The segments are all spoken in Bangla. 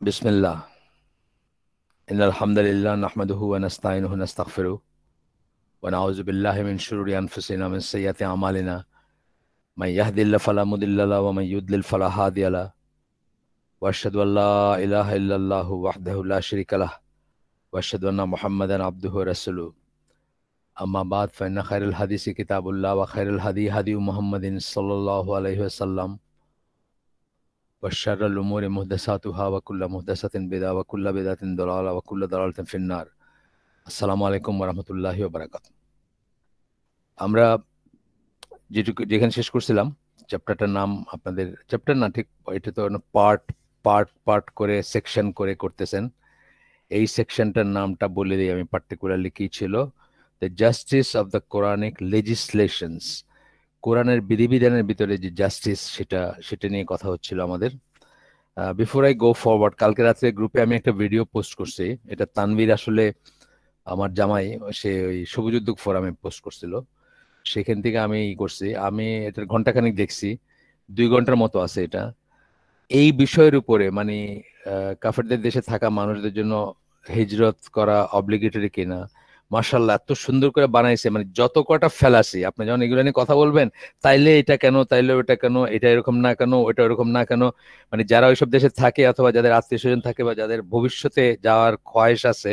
بسم الله إن الحمد لله نحمده ونستعينه ونستغفره ونعوذ بالله من شرور أنفسنا ومن سيئات أعمالنا من يهد الله فلا مضل له ومن يضلل فلا هادي له وأشهد أن لا إله إلا الله وحده لا شريك له وأشهد أن محمدا عبده ورسوله أما بعد فإن خير الحديث كتاب الله وخير الهدي هدي محمد صلى الله عليه وسلم وشر الأمور محدثاتها وكل محدثة بدعة وكل بدعة ضلالة وكل ضلالة في النار আসসালামু আলাইকুম ওরহমতুল্লাহি ওবারাকাতুহু। আমরা যেখানে শেষ করছিলাম, চ্যাপ্টারটার নাম আপনাদের চ্যাপ্টার না ঠিক, এটা তো পার্ট পার্ট পার্ট করে সেকশন করে করতেছেন। এই সেকশনটার নামটা বলে দিই আমি পার্টিকুলারলি কি ছিল। The justice of the Quranic legislations, কোরআনের বিধিবিধানের ভিতরে যে জাস্টিস, সেটা নিয়ে কথা হচ্ছিল আমাদের। বিফোর আই গো ফরওয়ার্ড, কালকে রাত্রে গ্রুপে আমি একটা ভিডিও পোস্ট করছি। এটা তানভীর, আসলে আমার জামাই, সে ওই সবুজ উদ্যোগ ফোরামে পোস্ট করছিল। সেখান থেকে আমি করছি, আমি এটার ঘন্টাখানিক দেখছি, 2 ঘন্টার মতো আছে এটা। এই বিষয়ের উপরে মানে কাফেরদের দেশে থাকা মানুষদের জন্য হিজরত করা অব্লিগেটরি কিনা। মার্শাল্লাহ, এত সুন্দর করে বানাইছে, মানে যত কটা ফেলাসি আপনি যখন এগুলো নিয়ে কথা বলবেন, তাইলে এটা কেন, তাইলে ওটা কেন, এটা এরকম না কেন, ওটা এরকম না কেন, মানে যারা ওইসব দেশে থাকে অথবা যাদের আত্মীয় স্বজন থাকে বা যাদের ভবিষ্যতে যাওয়ার খোয়াইশ আছে,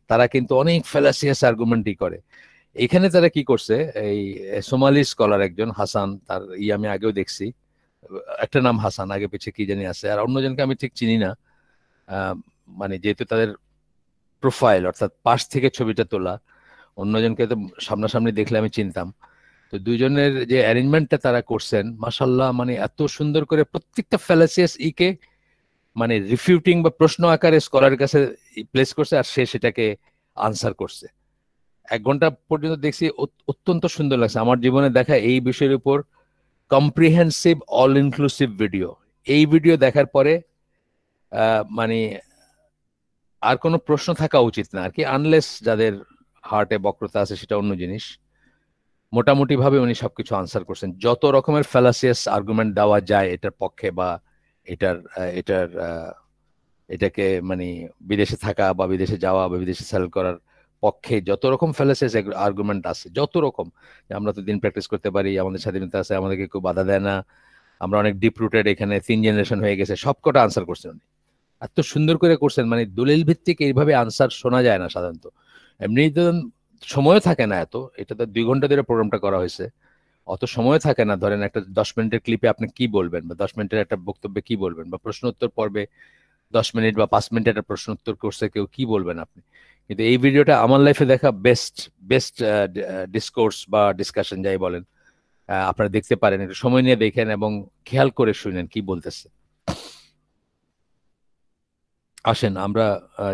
তারা কিন্তু অনেক ফেলাসিয়াস আর্গুমেন্টই করে। এখানে তারা কি করছে, এই সোমালি স্কলার একজন হাসান, তার আমি আগেও দেখছি, একটা নাম হাসান, আগে পিছে কি জানি আছে, আর অন্যজনকে আমি ঠিক চিনি না। আহ, মানে যেহেতু তাদের প্রোফাইল অর্থাৎ পাশ থেকে ছবিটা তোলা, অন্যজনকে তো সামনাসামনি দেখলে আমি চিনতাম। তো দুইজনের যে অ্যারেঞ্জমেন্টটা তারা করছেন, মাশাল্লাহ, মানে এত সুন্দর করে প্রত্যেকটা ফ্যালাসিয়াস কে মানে রিফিউটিং বা প্রশ্ন আকারে স্কলারের কাছে প্লেস করছে, আর সে সেটাকে আনসার করছে। 1 ঘন্টা পর্যন্ত দেখছি, অত্যন্ত সুন্দর লাগছে আমার জীবনে দেখা এই বিষয়ের উপর কম্প্রিহেন্সিভ অল ইনক্লুসিভ ভিডিও। এই ভিডিও দেখার পরে মানে আর কোনো প্রশ্ন থাকা উচিত না আর কি, আনলেস যাদের হার্টে বক্রতা আছে, সেটা অন্য জিনিস। মোটামুটি ভাবে উনি সবকিছু আনসার করছেন, যত রকমের ফ্যালাসিয়াস আর্গুমেন্ট দেওয়া যায় এটার পক্ষে বা এটাকে মানে বিদেশে থাকা বা বিদেশে যাওয়া বা বিদেশে সেল করার পক্ষে যত রকম ফ্যালাসিয়াস আর্গুমেন্ট আছে, যত রকম, যে আমরা তো দিন প্র্যাকটিস করতে পারি, আমাদের স্বাধীনতা আছে, আমাদেরকে কেউ বাধা দেয় না, আমরা অনেক ডিপ রুটেড, এখানে 3 জেনারেশন হয়ে গেছে, সবকটা আনসার করছেন উনি। এত সুন্দর করে করছেন, মানে দলিল ভিত্তিক এইভাবে আনসার শোনা যায় না সাধারণত। এমনি তো সময়ও থাকে না এত, এটা তো 2 ঘন্টা ধরে প্রোগ্রামটা করা হয়েছে, অত সময় থাকে না। ধরেন একটা 10 মিনিটের ক্লিপে আপনি কি বলবেন, বা 10 মিনিটের একটা বক্তব্যে কি বলবেন, বা প্রশ্ন উত্তর পর্বে 10 মিনিট বা 5 মিনিট একটা প্রশ্ন উত্তর করছে কেউ, কি বলবেন আপনি। কিন্তু এই ভিডিওটা আমার লাইফে দেখা বেস্ট বেস্ট ডিসকোর্স বা ডিসকাশন যাই বলেন, আপনারা দেখতে পারেন, একটু সময় নিয়ে দেখেন এবং খেয়াল করে শুনেন কি বলতেছে। আসেন আমরা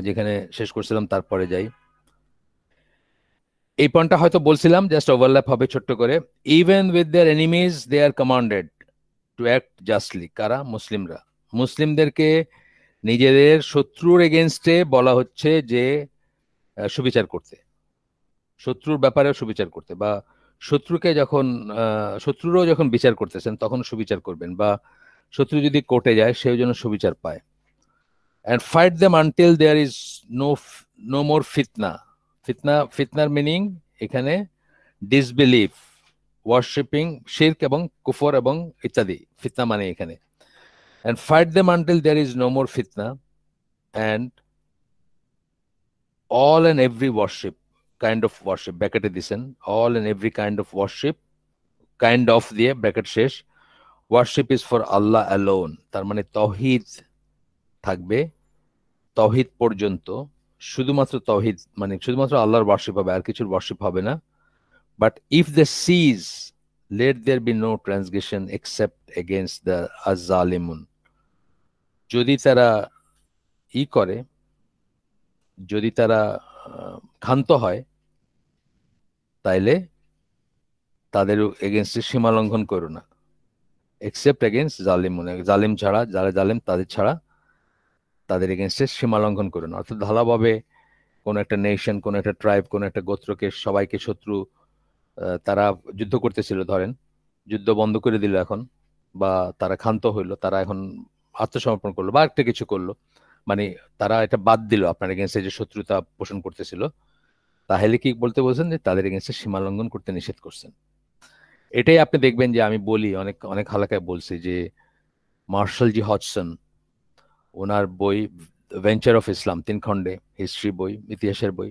যেখানে শেষ করছিলাম তারপরে যাই। এই পয়েন্টটা হয়তো বলছিলাম, জাস্ট ওভারল্যাপ হবে ছোট্ট করে। Even with their enemies they are commanded to act justly. কারা? মুসলিমরা। মুসলিমদেরকে নিজেদের শত্রুর এগেনস্টে বলা হচ্ছে যে সুবিচার করতে, শত্রুর ব্যাপারেও সুবিচার করতে, বা শত্রুকে যখন শত্রুরও যখন বিচার করতেছেন তখন সুবিচার করবেন, বা শত্রু যদি কোর্টে যায় সেও যেন সুবিচার পায়। And fight them until there is no no more ফিতনা। ফিতনার মিনিং এখানে ডিসবিলিভ, ওয়ার্শিপিং, শিরক এবং কুফর এবং ইত্যাদি, ফিতনা মানে এখানে। And fight them until there is no more ফিতনা and all and every worship, kind of worship, ব্র্যাকেটে দিছেন, all and every kind of worship, kind of দিয়ে ব্র্যাকেট শেষ, worship is for Allah alone. তার মানে তৌহিদ থাকবে, তৌহিদ পর্যন্ত, শুধুমাত্র তৌহিদ, মানে শুধুমাত্র আল্লাহর ওয়ার্শিপ হবে, আর কিছুর ওয়ার্শিপ হবে না। But if they cease, let there be no transgression except against the আজালিমুন। যদি তারা করে, যদি তারা ক্ষান্ত হয়, তাইলে তাদের এগেনস্টে সীমা লঙ্ঘন করো না, এক্সেপ্ট এগেনস্ট জালিম, মানে জালিম ছাড়া, যারা জালিম তাদের ছাড়া তাদের এগেনস্টে সীমা লঙ্ঘন করো না। অর্থাৎ ঢালাভাবে কোন একটা নেশন, কোন একটা ট্রাইব, কোন একটা গোত্রকে সবাইকে শত্রু, তারা যুদ্ধ করতেছিল, ধরেন যুদ্ধ বন্ধ করে দিল এখন, বা তারা ক্ষান্ত হইলো, তারা এখন আত্মসমর্পণ করলো বা একটা কিছু করলো, মানে তারা এটা বাদ দিল, আপনার এগেনস্টে যে শত্রুতা পোষণ করতেছিল, তাহলে কি বলতে বলছেন যে তাদের এগেনস্টে সীমা লঙ্ঘন করতে নিষেধ করছেন। এটাই আপনি দেখবেন যে আমি বলি, অনেক অনেক হালাকায় বলছি যে মার্শাল জি হডসন, ওনার বই ভেঞ্চার অফ ইসলাম 3 খণ্ডে, হিস্ট্রি বই, ইতিহাসের বই,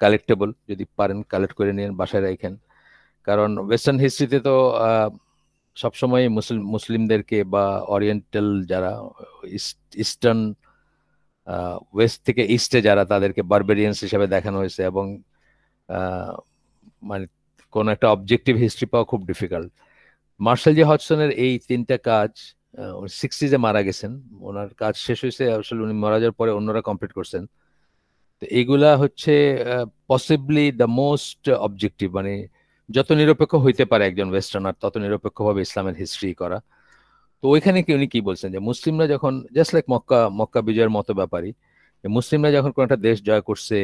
কালেক্টেবল, যদি পারেন কালেক্ট করে নিন, বাসায় রাখেন। কারণ ওয়েস্টার্ন হিস্ট্রিতে তো সবসময় মুসলিমদেরকে বা অরিয়েন্টাল যারা, ইস্টার্ন, ওয়েস্ট থেকে ইস্টে যারা, তাদেরকে বারবেরিয়ান্স হিসেবে দেখানো হয়েছে, এবং আহ, মানে কোন একটা অবজেক্টিভ হিস্ট্রি পাওয়া খুব ডিফিকাল্ট। মার্শাল জি হডসনের এই 3টা কাজ, 60s মারা গেছেন, ওনার কাজ শেষ হয়েছে, আসলে উনি মারা যাওয়ার পরে অন্যরা কমপ্লিট করছেন। তো এইগুলা হচ্ছে পসিবলি দ্য মোস্ট অবজেক্টিভ, মানে যত নিরপেক্ষ হইতে পারে একজন ওয়েস্টার্নার, তত নিরপেক্ষভাবে ইসলামের হিস্ট্রি করা। তো ওইখানে কি উনি কি বলছেন যে মুসলিমরা যখন, জাস্ট লাইক মক্কা মক্কা বিজয়ের মতো ব্যাপারই, যে মুসলিমরা যখন কোনো একটা দেশ জয় করছে,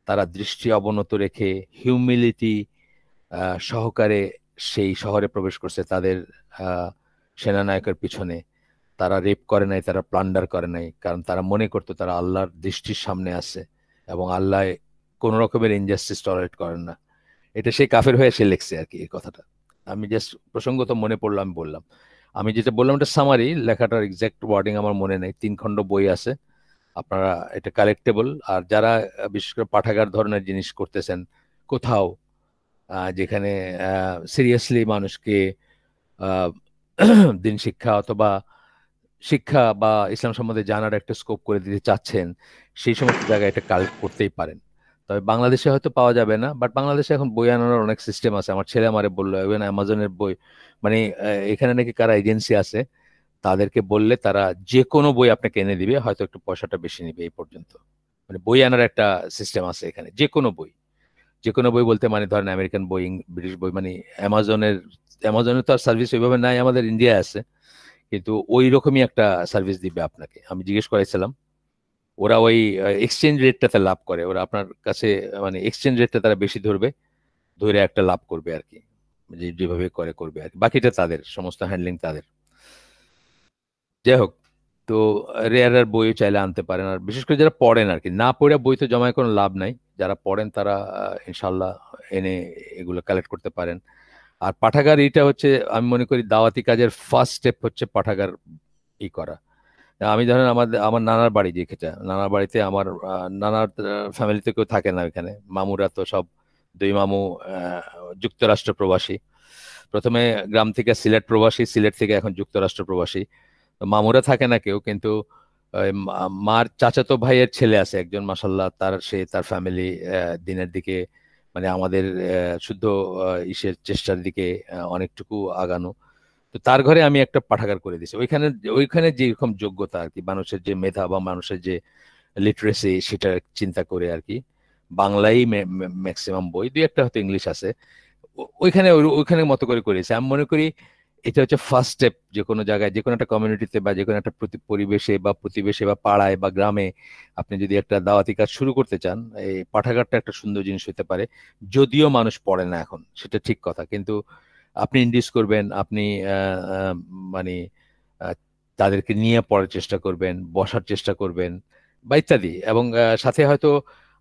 তারা দৃষ্টি অবনত রেখে হিউমিলিটি সহকারে সেই শহরে প্রবেশ করছে তাদের আহ, সেনানায়কের পিছনে। তারা রেপ করে নাই, তারা প্লান্ডার করে নাই, কারণ তারা মনে করতো তারা আল্লাহর দৃষ্টির সামনে আছে, এবং আল্লাহ কোন রকমের ইনজাস্টিস টলারেট করেন না। এটা সেই কাফের হয়ে সে লিখছে আর কি এই কথাটা। আমি জাস্ট প্রসঙ্গত মনে পড়লো, আমি বললাম। আমি যেটা বললাম এটা সামারি, লেখাটার এক্সাক্ট ওয়ার্ডিং আমার মনে নেই। 3 খণ্ড বই আছে, আপনারা এটা কালেক্টেবল। আর যারা বিশেষ করে পাঠাগার ধরনের জিনিস করতেছেন কোথাও, যেখানে সিরিয়াসলি মানুষকে আহ, দিন শিক্ষা অথবা শিক্ষা বা ইসলাম সম্বন্ধে জানার একটা স্কোপ করে দিতে চাচ্ছেন, সেই সমস্ত জায়গায় এটা কালেক্ট করতেই পারেন। তবে বাংলাদেশে হয়তো পাওয়া যাবে না, বাট বাংলাদেশে এখন বই আনানোর অনেক সিস্টেম আছে। আমার ছেলে আমারে বললো, ইভেন অ্যামাজনের বই, মানে এখানে নাকি কারা এজেন্সি আছে, তাদেরকে বললে তারা যে কোনো বই আপনাকে এনে দিবে, হয়তো একটু পয়সাটা বেশি নিবে এই পর্যন্ত। মানে বই আনার একটা সিস্টেম আছে এখানে, যে কোনো বই। যে কোনো বই বলতে মানে ধরেন আমেরিকান বই, ব্রিটিশ বই, মানে অ্যামাজনের, অ্যামাজনের তো আর সার্ভিস ওইভাবে নাই, আমাদের ইন্ডিয়ায় আছে, কিন্তু ওই রকমই একটা সার্ভিস দিবে আপনাকে। আমি জিজ্ঞেস করেছিলাম, ওরা ওই এক্সচেঞ্জ রেটটাতে লাভ করে, ওরা আপনার কাছে মানে এক্সচেঞ্জ রেটটা তারা বেশি ধরবে, ধরে একটা লাভ করবে আর কি, যেভাবে করে করবে আর কি, বাকিটা তাদের, সমস্ত হ্যান্ডলিং তাদের। যাই হোক, তো রেয়ার আর বই চাইলে আনতে পারেন। আর বিশেষ করে যারা পড়েন আর কি, না পড়ে বই তো জমায় কোনো লাভ নাই, যারা পড়েন তারা ইনশাল্লাহ এনে এগুলো কালেক্ট করতে পারেন। আর পাঠাগার এটা হচ্ছে, আমি মনে করি দাওয়াতি কাজের ফার্স্ট স্টেপ হচ্ছে পাঠাগার করা। আমি ধরেন আমার নানার বাড়ি, যেটা নানার বাড়িতে আমার নানার ফ্যামিলিতে কেউ থাকে না এখানে, মামুরা তো সব, 2 মামু যুক্তরাষ্ট্র প্রবাসী। প্রথমে গ্রাম থেকে সিলেট প্রবাসী, সিলেট থেকে এখন যুক্তরাষ্ট্র প্রবাসী। তো মামুরা থাকে না কেউ, কিন্তু মার চাচাতো ভাইয়ের ছেলে আছে একজন, মাসাল্লাহ, তার ফ্যামিলি দিনের দিকে, মানে আমাদের শুদ্ধ ইসের চেষ্টার দিকে অনেকটুকু আগানো। তো তার ঘরে আমি একটা পাঠাগার করে দিয়েছি। ওইখানে ওইখানে যেরকম যোগ্যতা আর কি, মানুষের যে মেধা বা মানুষের যে লিটারেসি, সেটা চিন্তা করে আর কি, বাংলাই ম্যাক্সিমাম বই, 2 একটা হয়তো ইংলিশ আছে, ওইখানে ওইখানে মতো করে করেছে। আমি মনে করি এটা হচ্ছে ফার্স্ট স্টেপ, যে কোনো জায়গায়, যে কোনো একটা কমিউনিটিতে বা যে কোনো একটা পরিবেশে বা প্রতিবেশে বা পাড়ায় বা গ্রামে আপনি যদি একটা দাওয়াতি কাজ শুরু করতে চান, এই পাঠাগারটা একটা সুন্দর জিনিস হতে পারে। যদিও মানুষ পড়ে না এখন, সেটা ঠিক কথা, কিন্তু আপনি ইন্ডিউস করবেন, আপনি মানে আহ, তাদেরকে নিয়ে পড়ার চেষ্টা করবেন, বসার চেষ্টা করবেন বা ইত্যাদি, এবং সাথে হয়তো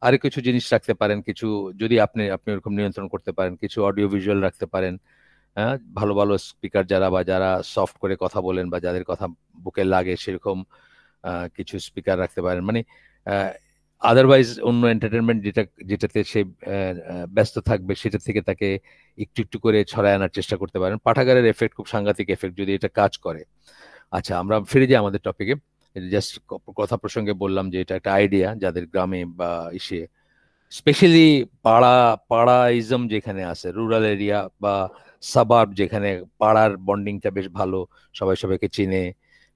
আরো কিছু জিনিস রাখতে পারেন, কিছু, যদি আপনি আপনি ওরকম নিয়ন্ত্রণ করতে পারেন, কিছু অডিও ভিজুয়াল রাখতে পারেন। হ্যাঁ, ভালো ভালো স্পিকার যারা, বা যারা সফট করে কথা বলেন, বা যাদের কথা বুকে লাগে, সেরকম কিছু স্পিকার রাখতে পারেন। মানে আদারওয়াইজ অন্য এন্টারটেনমেন্ট যেটাতে সে ব্যস্ত থাকবে, সেটা থেকে তাকে একটু একটু করে ছড়ায় আনার চেষ্টা করতে পারেন। পাঠাগারের এফেক্ট খুব সাংঘাতিক এফেক্ট যদি এটা কাজ করে। আচ্ছা, আমরা ফিরে যাই আমাদের টপিকে। জাস্ট কথা প্রসঙ্গে বললাম যে এটা একটা আইডিয়া, যাদের গ্রামে বা ইসে, স্পেশালি পাড়া, পাড়াইজম যেখানে আছে, রুরাল এরিয়া বা সাবার্ব যেখানে পাড়ার বন্ডিংটা বেশ ভালো, সবাই সবাইকে চিনে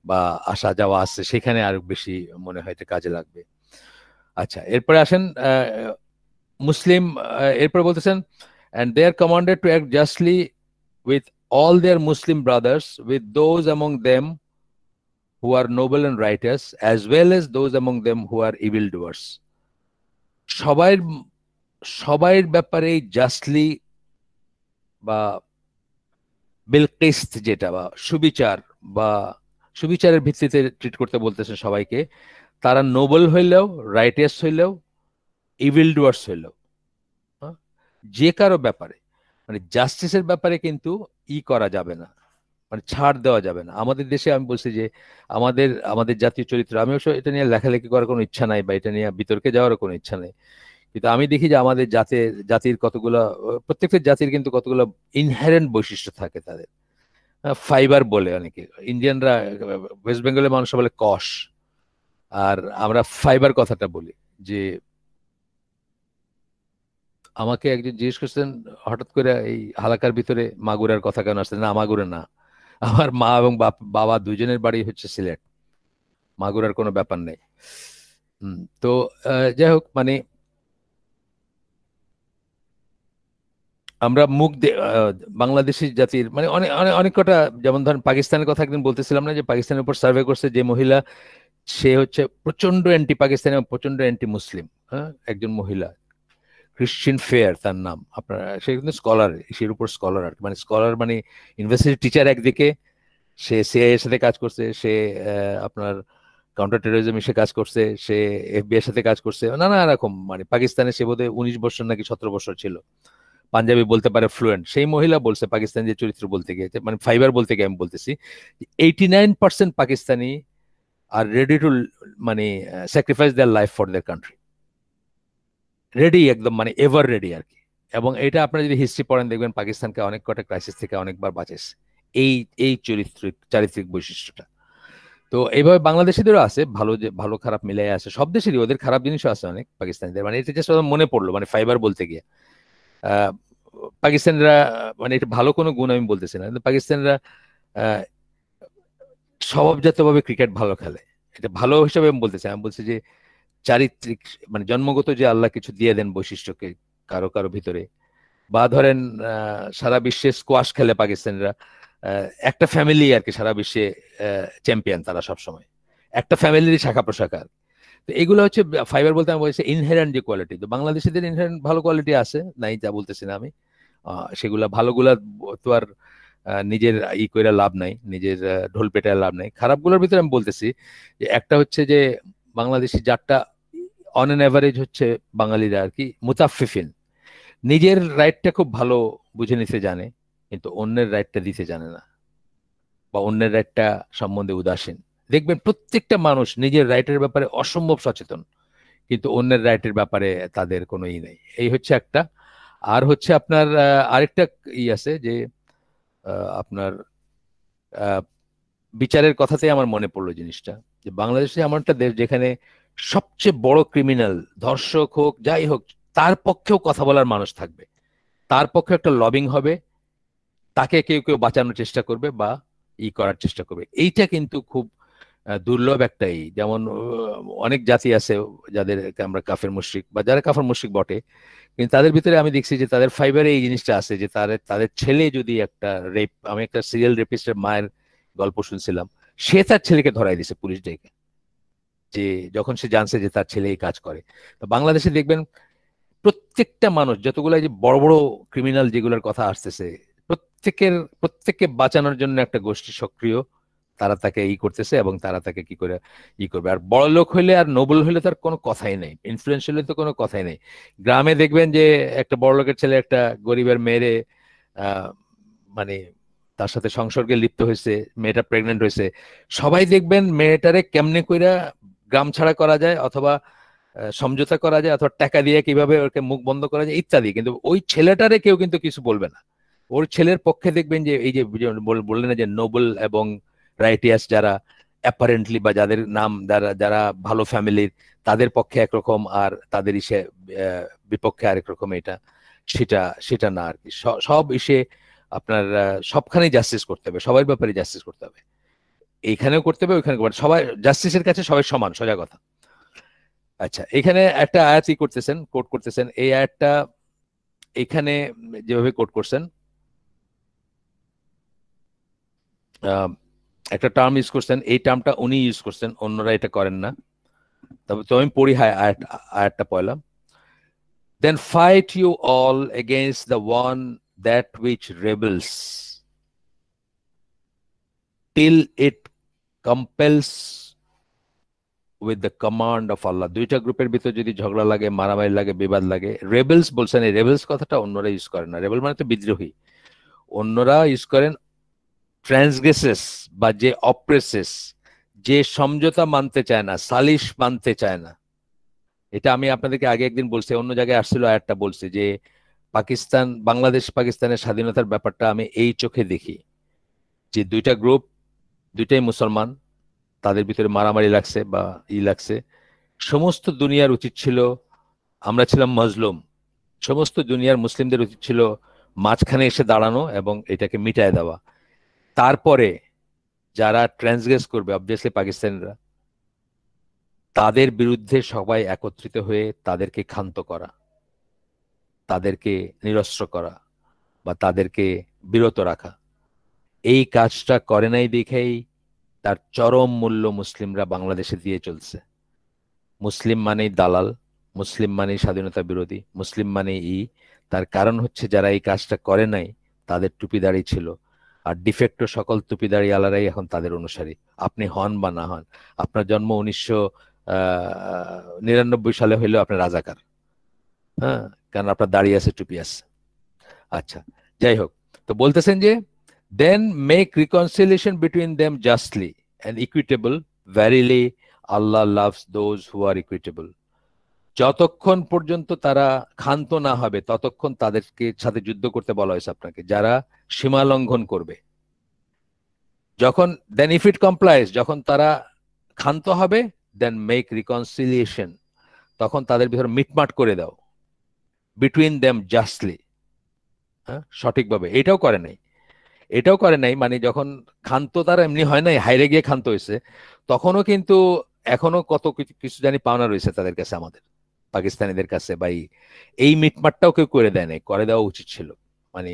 বা আসা যাওয়া আছে, সেখানে আরো বেশি মনে হয় এটা কাজে লাগবে। আচ্ছা, এরপরে আসেন মুসলিম, এরপরে বলতেছেন, and they are commanded to act justly with all their Muslim brothers, with those among them who are noble and righteous, as well as those among them who are evildoers. সবাই সবাইয়ের ব্যাপারে জাস্টলি বা বিলকিস্ত, যেটা বা সুবিচার, বা সুবিচারের ভিত্তিতে ট্রিট করতে বলতেছেন সবাইকে। তারা নোবেল হইলেও, রাইটিয়াস হইলেও, ইভিল ডুয়ার্স হইলেও, যে কারো ব্যাপারে মানে জাস্টিসের ব্যাপারে কিন্তু করা যাবে না, মানে ছাড় দেওয়া যাবে না। আমাদের দেশে আমি বলছি যে আমাদের আমাদের জাতীয় চরিত্র, আমি অবশ্য এটা নিয়ে লেখালেখি করার কোনো ইচ্ছা নাই বা এটা নিয়ে বিতর্কে যাওয়ারও কোনো ইচ্ছা নেই, কিন্তু আমি দেখি যে আমাদের জাতির কতগুলো, প্রত্যেকটা জাতির কিন্তু কতগুলো ইনহেরেন্ট বৈশিষ্ট্য থাকে তাদের। ফাইবার বলে অনেকে, ইন্ডিয়ানরা, ওয়েস্ট বেঙ্গলের মানুষ বলে কষ, আর আমরা ফাইবার কথাটা বলি। যে আমাকে একজন জিজ্ঞেস করছেন হঠাৎ করে এই হালাকার ভিতরে মাগুরার কথা কেন আসছে, না মাগুরা না, আমার মা এবং বাবা দুজনের বাড়ি হচ্ছে সিলেট, মাগুরার কোনো ব্যাপার নেই। তো যাই হোক, মানে আমরা বাংলাদেশি জাতির মানে অনেক অনেক অনেক কটা, যেমন ধরেন পাকিস্তানের কথা একদিন বলতেছিলাম না, যে পাকিস্তানের উপর সার্ভে করছে যে মহিলা, সে হচ্ছে প্রচন্ড অ্যান্টি পাকিস্তানি এবং প্রচন্ড অ্যান্টি মুসলিম, হ্যাঁ, একজন মহিলা, ক্রিশ্চিয়ান ফেয়ার তার নাম। আপনার সে কিন্তু স্কলার, এর উপর স্কলার আর কি। মানে স্কলার মানে ইউনিভার্সিটি টিচার একদিকে, সে সিআইএর সাথে কাজ করছে, সে আপনার কাউন্টার টেরোরিজম এসে কাজ করছে, সে এফবিআই এর সাথে কাজ করছে, নানা রকম। মানে পাকিস্তানে সে বোধহয় 19 বছর নাকি 17 বছর ছিল, পাঞ্জাবি বলতে পারে ফ্লুয়েন্ট। সেই মহিলা বলছে পাকিস্তান যে চরিত্র বলতে গিয়ে, মানে ফাইবার বলতে গিয়ে আমি বলতেছি, 89% পাকিস্তানি আর রেডি টু মানে sacrifice their life for their country, ready একদম, মানে এভার রেডি আর কি। এবং এটা আপনারা যদি হিস্ট্রি পড়েন দেখবেন পাকিস্তানকে অনেক কটা ক্রাইসিস থেকে অনেকবার বাঁচেছে এই এই চারিত্রিক বৈশিষ্ট্যটা। তো এইভাবে বাংলাদেশিদেরও আছে, ভালো যে ভালো খারাপ মিলাই আছে, সব দেশেরই ওদের খারাপ জিনিসও আছে অনেক পাকিস্তানিদের। মানে এটা জাস্ট মনে পড়লো, মানে ফাইবার বলতে গিয়ে আহ, পাকিস্তানিরা, মানে এটা ভালো কোনো গুণ আমি বলতেছি না, কিন্তু পাকিস্তানিরা আহ, স্বভাবজাতভাবে ক্রিকেট ভালো খেলে, এটা ভালো হিসাবে আমি বলতেছি। আমি বলছি যে চারিত্রিক, মানে জন্মগত যে আল্লাহ কিছু দিয়ে দেন বৈশিষ্ট্যকে কারো কারো ভিতরে, বা ধরেন সারা বিশ্বে স্কোয়াশ খেলে পাকিস্তানিরা, একটা ফ্যামিলি আর কি সারা বিশ্বে চ্যাম্পিয়ন তারা সব সময়, একটা ফ্যামিলির শাখা প্রশাখা। তো এগুলো হচ্ছে ফাইবার বলতে আমি বলছি ইনহেরেন্ট যে কোয়ালিটি। তো বাংলাদেশিদের ইনহেরেন্ট ভালো কোয়ালিটি আছে, নাই যা বলতেছি না আমি, সেগুলা ভালোগুলা তো আর নিজের করে লাভ নাই, নিজের ঢোল পেটায় লাভ নাই। খারাপগুলোর ভিতরে আমি বলতেছি যে একটা হচ্ছে যে বাংলাদেশি জাতটা অন এন অ্যাভারেজ হচ্ছে বাঙালিরা আর কি মুতাফফিফিন, নিজের রাইটটা খুব ভালো বুঝে নিতে জানে, কিন্তু অন্যের রাইটটা দিতে জানে না, বা অন্যের রাইটটা সম্বন্ধে উদাসীন। দেখবেন প্রত্যেকটা মানুষ নিজের রাইটের ব্যাপারে অসম্ভব সচেতন, কিন্তু অন্যের রাইটের ব্যাপারে তাদের কোনো নেই। এই হচ্ছে একটা। আর হচ্ছে আপনার আরেকটা আছে যে আপনার আহ, বিচারের কথাতেই আমার মনে পড়লো জিনিসটা, যে বাংলাদেশে এমন একটা দেশ যেখানে সবচেয়ে বড় ক্রিমিনাল, ধর্ষক হোক যাই হোক, তার পক্ষেও কথা বলার মানুষ থাকবে, তার পক্ষে একটা লবিং হবে, তাকে কেউ কেউ বাঁচানোর চেষ্টা করবে বা করার চেষ্টা করবে। এইটা কিন্তু খুব দুর্লভ একটাই। যেমন অনেক জাতি আছে যাদেরকে আমরা কাফের মুশরিক, বা যারা কাফের মুশরিক বটে, কিন্তু তাদের ভিতরে আমি দেখছি যে তাদের ফাইবারে এই জিনিসটা আছে যে তাদের তাদের ছেলে যদি একটা রেপ, আমি একটা সিরিয়াল রেপিস্টের মায়ের গল্প শুনছিলাম, সে তার ছেলেকে ধরাই দিছে পুলিশ ডেকে, যে যখন সে জানছে যে তার ছেলে এই কাজ করে। তো বাংলাদেশে দেখবেন প্রত্যেকটা মানুষ, যতগুলো এই যে বড় বড় ক্রিমিনাল যেগুলোর কথা আসতেছে, প্রত্যেককে বাঁচানোর জন্য একটা গোষ্ঠী সক্রিয়, তারা তাকে করতেছে এবং তারা তাকে কি করে করবে। আর বড় লোক হইলে আর নোবেল হইলে তার কোনো কথাই নেই, ইনফ্লুয়েন্সিয়াল হইলে তো কোনো কথাই নেই। গ্রামে দেখবেন যে একটা বড় লোকের ছেলে একটা গরিবের মেয়েরে আহ মানে তার সাথে সংসর্গে লিপ্ত হয়েছে, মেয়েটা প্রেগনেন্ট হয়েছে, সবাই দেখবেন মেয়েটারে কেমনে কইরা গ্রাম ছাড়া করা যায়, অথবা সমঝোতা করা যায়, অথবা টাকা দিয়ে কিভাবে ওকে মুখ বন্ধ করা যায় ইত্যাদি, কিন্তু ওই ছেলেটারে কেউ কিন্তু কিছু বলবে না। ওর ছেলের পক্ষে দেখবেন যে এই যে বললেন না যে নোবেল এবং রাইটিয়াস যারা অ্যাপারেন্টলি, বা যাদের নাম যারা যারা ভালো ফ্যামিলির, তাদের পক্ষে একরকম, আর তাদের বিপক্ষে আরেক রকম, এটা সেটা সেটা না আর কি। সব আপনার সবখানেই জাস্টিস করতে হবে, সবার ব্যাপারে জাস্টিস করতে হবে, এইখানেও করতে হবে ওইখানে, সবাই জাস্টিসের কাছে সবাই সমান, সোজা কথা। আচ্ছা, এখানে একটা আয়াত করতেছেন, কোট করতেছেন, এই আয়াতটা এখানে যেভাবে কোট করছেন, একটা টার্ম ইউজ করছেন, এই টার্মটা উনি ইউজ করছেন, অন্যরা এটা করেন না। তবে তো আমি পড়ি, হ্যাঁ, আয়াতটা পয়লা, then fight you all against the one that which rebels till it compels with the command of Allah. দুইটা গ্রুপের ভিতর যদি ঝগড়া লাগে, মারামারি লাগে, বিবাদ লাগে, রেবেলস বলছেন, এই রেবেলস কথাটা অন্যরা ইউজ করেন না। রেবেল মানে তো বিদ্রোহী। অন্যরা ইউজ করেন ট্রান্সগ্রেসেস বা যে অপ্রেসেস, যে সমঝোতা মানতে চায় না, সালিশ মানতে চায় না। এটা আমি আপনাদেরকে আগে একদিন বলছি, অন্য জায়গায় আসছিল আরেকটা বলছি, যে পাকিস্তান, বাংলাদেশ পাকিস্তানের স্বাধীনতার ব্যাপারটা আমি এই চোখে দেখি যে দুইটা গ্রুপ, দুইটাই মুসলমান, তাদের ভিতরে মারামারি লাগছে বা লাগছে। সমস্ত দুনিয়ার উচিত ছিল, আমরা ছিলাম মজলুম, সমস্ত দুনিয়ার মুসলিমদের উচিত ছিল মাঝখানে এসে দাঁড়ানো এবং এটাকে মিটায় দেওয়া। তারপরে যারা ট্রান্সগ্রেস করবে, অবভিয়াসলি পাকিস্তানিরা, তাদের বিরুদ্ধে সবাই একত্রিত হয়ে তাদেরকে ক্ষান্ত করা, তাদেরকে নিরস্ত্র করা বা তাদেরকে বিরত রাখা। এই কাজটা করে নাই দেখেই তার চরম মূল্য মুসলিমরা বাংলাদেশে দিয়ে চলছে। মুসলিম মানেই দালাল, মুসলিম মানেই স্বাধীনতা বিরোধী, মুসলিম মানে তার কারণ হচ্ছে যারা এই কাজটা করে নাই তাদের টুপিদারি ছিল, আর ডিফেক্টো সকল টুপিদারি আলারাই এখন তাদের অনুসারী, আপনি হন বা না হন। আপনার জন্ম 1999 সালে হইলেও আপনি রাজাকার, হ্যাঁ, কারণ আপনার দাড়ি আছে, টুপি আছে। আচ্ছা, যাই হোক, তো বলতেছেন যে then make reconciliation between them justly and equitable, verily Allah loves those who are equitable. যতক্ষণ পর্যন্ত তারা ক্ষান্ত না হবে ততক্ষণ তাদেরকে সাথে যুদ্ধ করতে বলা হয়েছে আপনাকে, যারা সীমা লঙ্ঘন করবে। যখন দেন ইফ ইট কমপ্লাইজ, যখন তারা ক্ষান্ত হবে, দেন মেক রিকনসিলিয়েশন, তখন তাদের ভিতরে মিটমাট করে দাও, বিটুইন দেম জাস্টলি, হ্যাঁ, সঠিকভাবে। এটাও করে নাই, এটাও করে নাই, মানে যখন ক্ষান্ত তারা এমনি হয় নাই, হাইরে গিয়ে ক্ষান্ত হয়েছে, তখনও কিন্তু এখনো কত কিছু জানি পাওনা রয়েছে তাদের কাছে, আমাদের পাকিস্তানিদের কাছে। বা এই মিটমাটটাও কেউ করে দেয় নাই, করে দেওয়া উচিত ছিল। মানে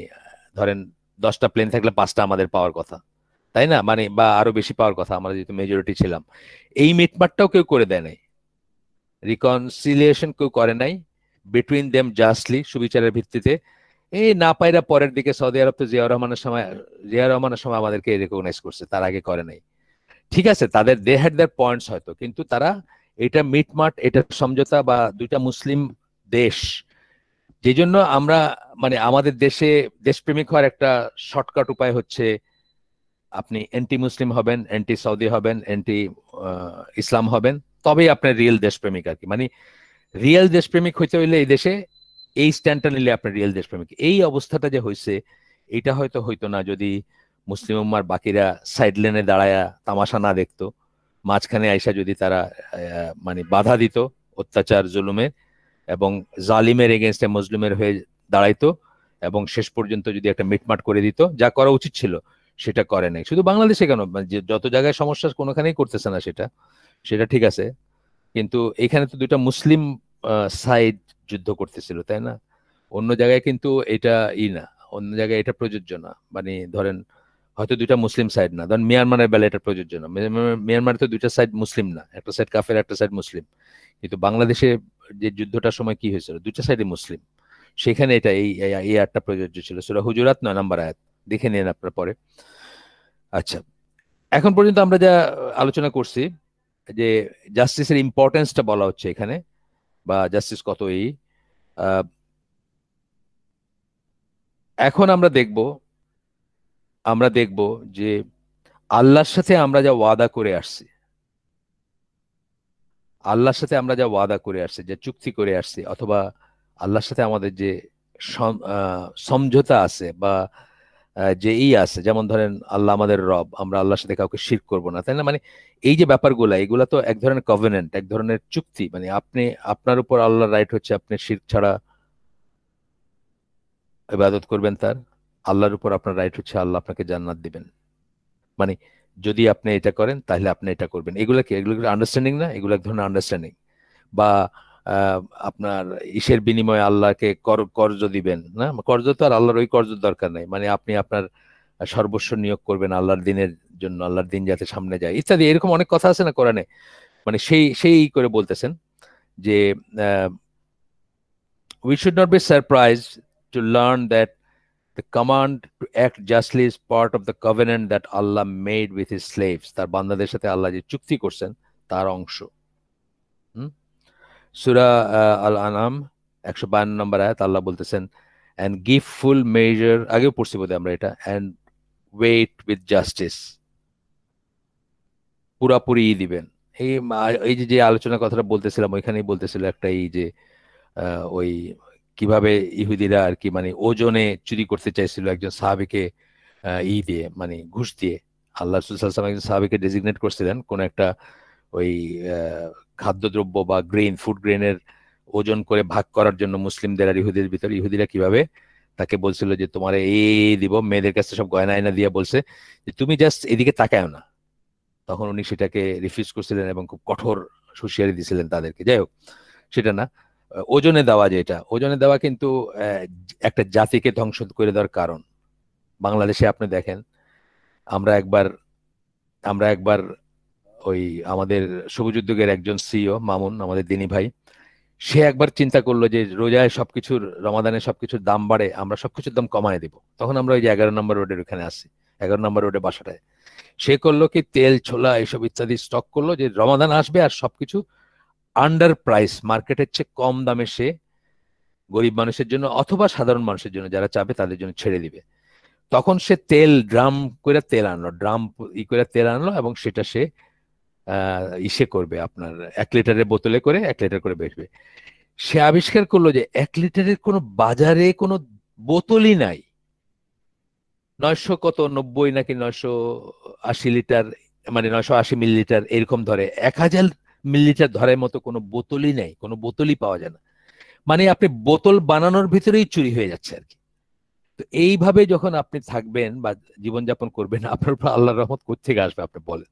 ধরেন 10টা প্লেন থাকলে 5টা আমাদের পাওয়ার কথা, তাই না? মানে বা আরো বেশি পাওয়ার কথা, আমরা যেহেতু মেজরিটি ছিলাম। এই মিটমাটটাও কেউ করে দেয় নাই, রিকনসিলিয়েশন কেউ করে নাই, বিটুইন দেম জাস্টলি, সুবিচারের ভিত্তিতে। এই না পাইরা পরের দিকে সৌদি আরব তো জিয়া রহমানের সময় আমাদেরকে রেকগনাইজ করছে, তার আগে করে নাই। ঠিক আছে, তাদের দে হ্যাড দেয়ার পয়েন্টস হয়তো, কিন্তু তারা এটা মিটমাট, এটা সমঝোতা বা দুইটা মুসলিম দেশ, যে জন্য আমরা, মানে আমাদের দেশে দেশপ্রেমিক হওয়ার একটা শর্টকাট উপায় হচ্ছে আপনি অ্যান্টি মুসলিম হবেন, অ্যান্টি সৌদি হবেন, অ্যান্টি ইসলাম হবেন, তবেই আপনার রিয়েল দেশপ্রেমিক আর কি। মানে রিয়েল দেশপ্রেমিক হইতে হইলে এই দেশে এই স্ট্যান্ডটা নিলে আপনার রিয়েল দেশপ্রেমিক। এই অবস্থাটা যে হয়েছে, এটা হয়তো হইতো না যদি মুসলিম উম্মার বাকিরা সাইড লেনে দাঁড়ায়া তামাশা না দেখতো, মাঝখানে আইসা যদি তারা মানে বাধা দিত অত্যাচার জুলুমে, এবং জালিমের এগেনস্টে মজলুমের হয়ে দাঁড়াইতো, এবং শেষ পর্যন্ত যদি একটা মিটমাট করে দিত, যা করা উচিত ছিল সেটা করে নাই। শুধু বাংলাদেশে কেন, মানে যে যত জায়গায় সমস্যা কোনোখানেই করতেছে না সেটা, সেটা ঠিক আছে, কিন্তু এখানে তো দুইটা মুসলিম সাইড যুদ্ধ করতেছিল, তাই না? অন্য জায়গায় কিন্তু এটা না, অন্য জায়গায় এটা প্রযোজ্য না। মানে ধরেন হয়তো দুইটা মুসলিম সাইড না, ধরেন মিয়ানমারের বেলা এটা প্রযোজ্য না। মিয়ানমারে তো দুইটা সাইড মুসলিম না, একটা সাইড কাফের, একটা সাইড মুসলিম। কিন্তু বাংলাদেশে যে যুদ্ধটার সময় কি হয়েছিল, দুইটা সাইডে মুসলিম, সেখানে এটা এই আয়াতটা প্রযোজ্য ছিল। সূরা হুজুরাত 9 নম্বর আয়াত, দেখে নিন আপনার পরে। আচ্ছা, এখন পর্যন্ত আমরা যা আলোচনা করছি, যে জাস্টিসের ইম্পর্টেন্সটা বলা হচ্ছে এখানে, বা জাস্টিস কত আহ, এখন আমরা দেখব যে আল্লাহর সাথে আমরা যা ওয়াদা করে আসছি, আল্লাহর সাথে আমরা যা ওয়াদা করে আসছি, যে চুক্তি করে আসছি, অথবা আল্লাহর সাথে আমাদের যে সমঝোতা আছে, বা যে আছে, যেমন ধরেন আল্লাহ আমাদের রব, আমরা আল্লাহর সাথে কাউকে শিরক করব না, তাই না? মানে এই যে ব্যাপারগুলা, এগুলা তো এক ধরনের কভেনেন্ট, এক ধরনের চুক্তি। মানে আপনার উপর আল্লাহর রাইট হচ্ছে আপনি শিরক ছাড়া ইবাদত করবেন তার, আল্লাহর উপর আপনার রাইট হচ্ছে আল্লাহ আপনাকে জান্নাত দিবেন। মানে যদি আপনি এটা করেন তাহলে আপনি এটা করবেন। এগুলো কি, এগুলো আন্ডারস্ট্যান্ডিং না? এগুলো এক ধরনের আন্ডারস্ট্যান্ডিং। বা আপনার ইসের বিনিময়ে আল্লাহকে কর্জ দিবেন না, কর্জ তো আর আল্লাহর ওই কর্জ দরকার নাই, মানে আপনি আপনার সর্বস্ব নিয়োগ করবেন আল্লাহর দিনের জন্য, আল্লাহর দিন যাতে সামনে যায়, ইত্যাদি। এরকম অনেক কথা আছে না কোরআনে। মানে সেই সেই করে বলতেছেন যে we should not be surprise to learn that the command to act justly is part of the covenant that Allah made with his slaves. তার বান্দাদের সাথে আল্লাহ যে চুক্তি করছেন তার অংশ। সূরা আল আনাম 152 নম্বর আয়াত, আল্লাহ বলতেছেন অ্যান্ড গিভ ফুল মেজার, আগেও পড়ছি বোধহয় আমরা এটা, অ্যান্ড ওয়েট উইথ জাস্টিস, পুরাপুরি দিবেন। এই যে যে আলোচনার কথাটা বলতেছিলাম ওইখানেই বলতেছিল একটা, এই যে ওই কিভাবে ইহুদিরা আর কি মানে ওজনে চুরি করতে চাইছিল একজন সাহাবীকে, দিয়ে মানে ঘুষ দিয়ে। আল্লাহ রাসূল সাল্লাল্লাহু আলাইহি ওয়াসাল্লাম একজন সাহাবীকে ডেজিগনেট করছিলেন কোন একটা ওই খাদ্যদ্রব্য বা ফুড গ্রেনের ওজন করে ভাগ করার জন্য মুসলিমদের আর ইহুদিদের ভিতরে। ইহুদিরা কিভাবে তাকে বলছিল যে তোমার এই দিব, মেয়েদের কাছে সব গয়না আয়না দিয়ে বলছে যে তুমি জাস্ট এদিকে তাকায়ও না। তখন উনি সেটাকে রিফিউজ করছিলেন এবং খুব কঠোর হুঁশিয়ারি দিছিলেন তাদেরকে। যাই হোক, সেটা না। ওজনে দেওয়া, যেটা ওজনে দেওয়া কিন্তু আহ, একটা জাতিকে ধ্বংস করে দেওয়ার কারণ। বাংলাদেশে আপনি দেখেন, আমরা একবার আমরা একবার ওই আমাদের সবুজ উদ্যোগের একজন সিইও মামুন, আমাদের দিনী ভাই, সে একবার চিন্তা করলো যে রোজায় সবকিছুর, রমাদানে সবকিছুর দাম বাড়ে, আমরা সবকিছুর দাম কমায় দিব। তখন আমরা ওই যে 11 নম্বর রোডের ওখানে আসি, 11 নম্বর রোডে বাসাটায়। সে করলো কি, তেল ছোলা এসব ইত্যাদি স্টক করলো, যে রমাদান আসবে আর সবকিছু আন্ডার প্রাইস, মার্কেটের চেয়ে কম দামে সে গরিব মানুষের জন্য অথবা সাধারণ মানুষের জন্য যারা চাবে তাদের জন্য ছেড়ে দিবে। তখন সে তেল ড্রাম করে তেল আনলো, ড্রাম করে তেল আনলো, এবং সেটা সে ইসে করবে আপনার 1 লিটারের বোতলে করে 1 লিটার করে বেচবে। সে আবিষ্কার করলো যে 1 লিটারের কোনো বাজারে কোনো বোতলই নাই। 90 নাকি 980 লিটার, মানে 980 মিলিলিটার এরকম ধরে, 1000 মিলিলিটার ধরার মতো কোনো বোতলই নেই, কোনো বোতলই পাওয়া যায় না। মানে আপনি বোতল বানানোর ভিতরেই চুরি হয়ে যাচ্ছে আর কি। তো এইভাবে যখন আপনি থাকবেন বা জীবনযাপন করবেন, আপনার উপর আল্লাহর রহমত কোত্থেকে আসবে আপনি বলেন?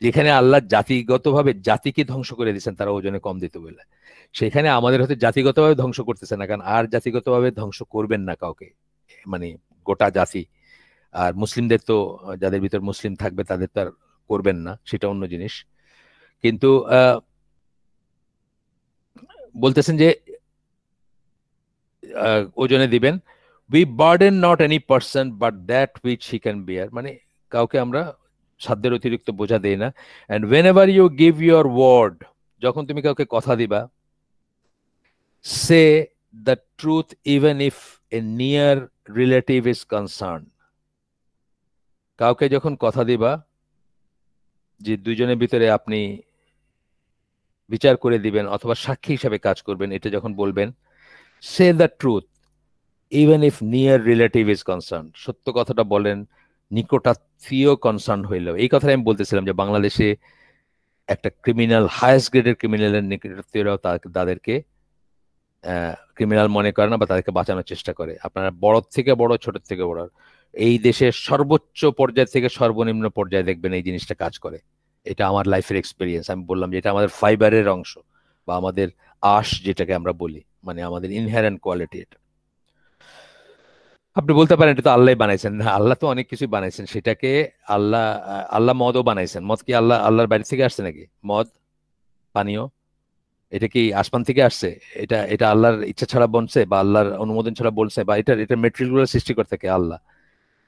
যেখানে আল্লাহ জাতিগতভাবে জাতিকে ধ্বংস করে দিচ্ছেন তারা ওজনে কম দিতে বলে, সেখানে আমাদের হয়তো জাতিগতভাবে ধ্বংস করতেছে না, কারণ আর জাতিগতভাবে ধ্বংস করবেন না কাউকে, মানে গোটা জাতি। আর মুসলিমদের তো, যাদের ভিতর মুসলিম থাকবে তাদের তো আর করবেন না, সেটা অন্য জিনিস। কিন্তু বলতেছেন যে ওজনে দিবেন, we burden not any person but that which he can bear, মানে কাউকে আমরা সাধ্যের অতিরিক্ত বোঝা দেই না। And whenever you give your word, যখন তুমি কাউকে কথা দিবা, say the truth even if a near relative is concern. কাউকে যখন কথা দিবা, যে দুইজনের ভিতরে আপনি বিচার করে দিবেন অথবা সাক্ষী হিসাবে কাজ করবেন, এটা যখন বলবেন, say the truth even if near relative is concern, সত্য কথাটা বলেন, নিকটাত্মীয় কনসার্ন হইলেও। এই কথাটা আমি বলতেছিলাম যে বাংলাদেশে একটা ক্রিমিনাল, হায়েস্ট গ্রেডের ক্রিমিনালের নিকটাত্মীয়রাও তাদেরকে ক্রিমিনাল মনে করে না বা তাদেরকে বাঁচানোর চেষ্টা করে। আপনারা বড় থেকে বড়, ছোট থেকে বড়, এই দেশের সর্বোচ্চ পর্যায় থেকে সর্বনিম্ন পর্যায়ে দেখবেন এই জিনিসটা কাজ করে। এটা আমার লাইফের এক্সপিরিয়েন্স। আমি বললাম যে এটা আমাদের ফাইবারের অংশ বা আমাদের আঁশ যেটাকে আমরা বলি, মানে আমাদের ইনহেরেন্ট কোয়ালিটি এটা। আপনি বলতে পারেন এটা তো আল্লাহ বানাইছেন, না, আল্লাহ তো অনেক কিছু বানাইছেন সেটাকে। আল্লাহ আল্লাহ মদও বানাইছেন। মদ কি আল্লাহর বাড়ি থেকে আসছে নাকি? মদ পানীয় এটা কি আসমান থেকে আসছে? এটা এটা আল্লাহর ইচ্ছা ছাড়া বনছে বা আল্লাহর অনুমোদন ছাড়া বলছে, বা এটা মেটেরিয়াল গুলো সৃষ্টি করতে কে? আল্লাহ।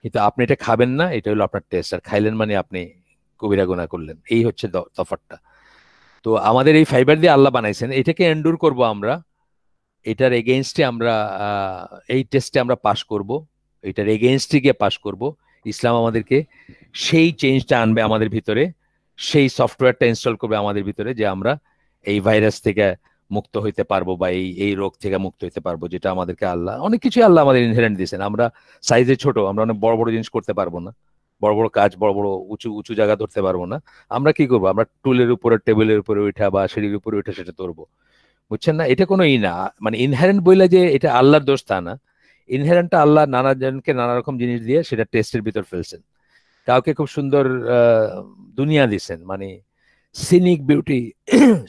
কিন্তু আপনি এটা খাবেন না, এটা হলো আপনার টেস্ট, আর খাইলেন মানে আপনি কবিরা গুনাহ করলেন। এই হচ্ছে তফাৎটা। তো আমাদের এই ফাইবার দিয়ে আল্লাহ বানাইছেন, এটাকে এন্ডুর করব আমরা, এটার এগেইনস্টে আমরা এই টেস্টে আমরা পাশ করব, এটার এগেইনস্টে গিয়ে পাশ করব। ইসলাম আমাদেরকে সেই চেঞ্জটা আনবে আমাদের ভিতরে, সেই সফটওয়্যারটা ইনস্টল করবে আমাদের ভিতরে, যে আমরা এই ভাইরাস থেকে মুক্ত হইতে পারবো বা এই এই রোগ থেকে মুক্ত হইতে পারবো, যেটা আমাদেরকে আল্লাহ, অনেক কিছু আল্লাহ আমাদের ইনহেরেন্ট দিয়েছেন। আমরা সাইজে ছোট, আমরা অনেক বড় বড় জিনিস করতে পারবো না, বড় বড় কাজ, বড় বড় উঁচু উঁচু জায়গা ধরতে পারবো না। আমরা কি করবো? আমরা টুলের উপরে, টেবিলের উপরে উঠা বা সিঁড়ির উপরে উঠে সেটা ধরবো। বুঝছেন না? এটা কোনো না, মানে ইনহেরেন্ট বইলে যে এটা আল্লাহর দোষ তা না। ইনহেরেন্টটা আল্লাহ নানা জনকে নানা রকম জিনিস দিয়ে সেটা টেস্টের ভিতর ফেলছেন। কাউকে খুব সুন্দর আহ, দুনিয়া দিছেন, মানে সিনিক বিউটি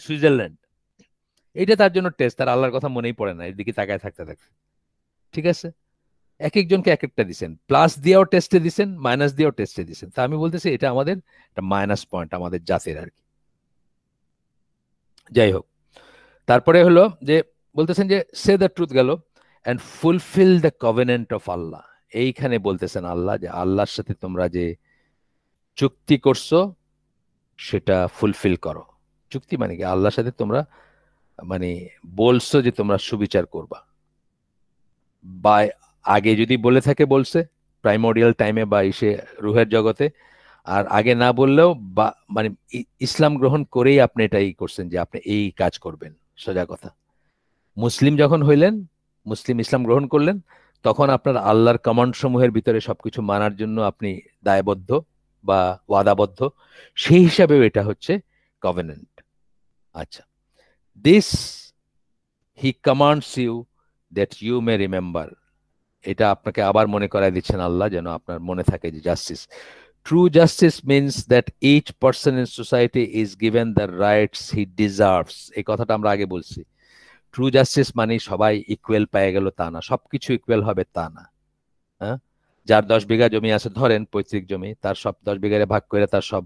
সুইজারল্যান্ড, এটা তার জন্য টেস্ট, তার আল্লাহর কথা মনেই পড়ে না, এদিকে তাকায় থাকতে থাকতে। ঠিক আছে? এক একজনকে এক একটা দিছেন, প্লাস দিয়েও টেস্টে দিছেন, মাইনাস দিয়েও টেস্টে দিছেন। তা আমি বলতেছি এটা আমাদের একটা মাইনাস পয়েন্ট আমাদের জাতির আর কি। যাই হোক, তারপরে হলো যে বলতেছেন যে সে দ্য ট্রুথ গেল, and fulfil the covenant of Allah. এইখানে বলতেছেন আল্লাহ যে আল্লাহর সাথে তোমরা যে চুক্তি করছো সেটা ফুলফিল করো। চুক্তি মানে কি? আল্লাহর সাথে তোমরা মানে বলছো যে তোমরা সুবিচার করবা, বা আগে যদি বলে থাকে বলছে প্রাইমোরিয়াল টাইমে বা ইসে রুহের জগতে, আর আগে না বললেও বা মানে ইসলাম গ্রহণ করেই আপনি এটাই করছেন যে আপনি এই কাজ করবেন। সোজা কথা, মুসলিম যখন হইলেন, মুসলিম ইসলাম গ্রহণ করলেন, তখন আপনার আল্লাহর কমান্ড সমূহের ভিতরে সবকিছু মানার জন্য আপনি দায়বদ্ধ বা ওয়াদাবদ্ধ। সেই হিসাবেও এটা হচ্ছে কভেনেন্ট। আচ্ছা, this he commands you that you may remember. এটা আপনাকে আবার মনে করায় দিচ্ছেন আল্লাহ, যেন আপনার মনে থাকে যে justice, true justice means that each person in society is given the rights he deserves. এই কথাটা আমরা আগে বলছি। ট্রু জাস্টিস মানে সবাই ইকুয়াল পেয়ে গেল তা না, সবকিছু ইকুয়াল হবে তা না। হ্যাঁ, যার 10 বিঘা জমি আছে ধরেন পৈতৃক জমি, তার সব 10 বিঘারে ভাগ করে তার সব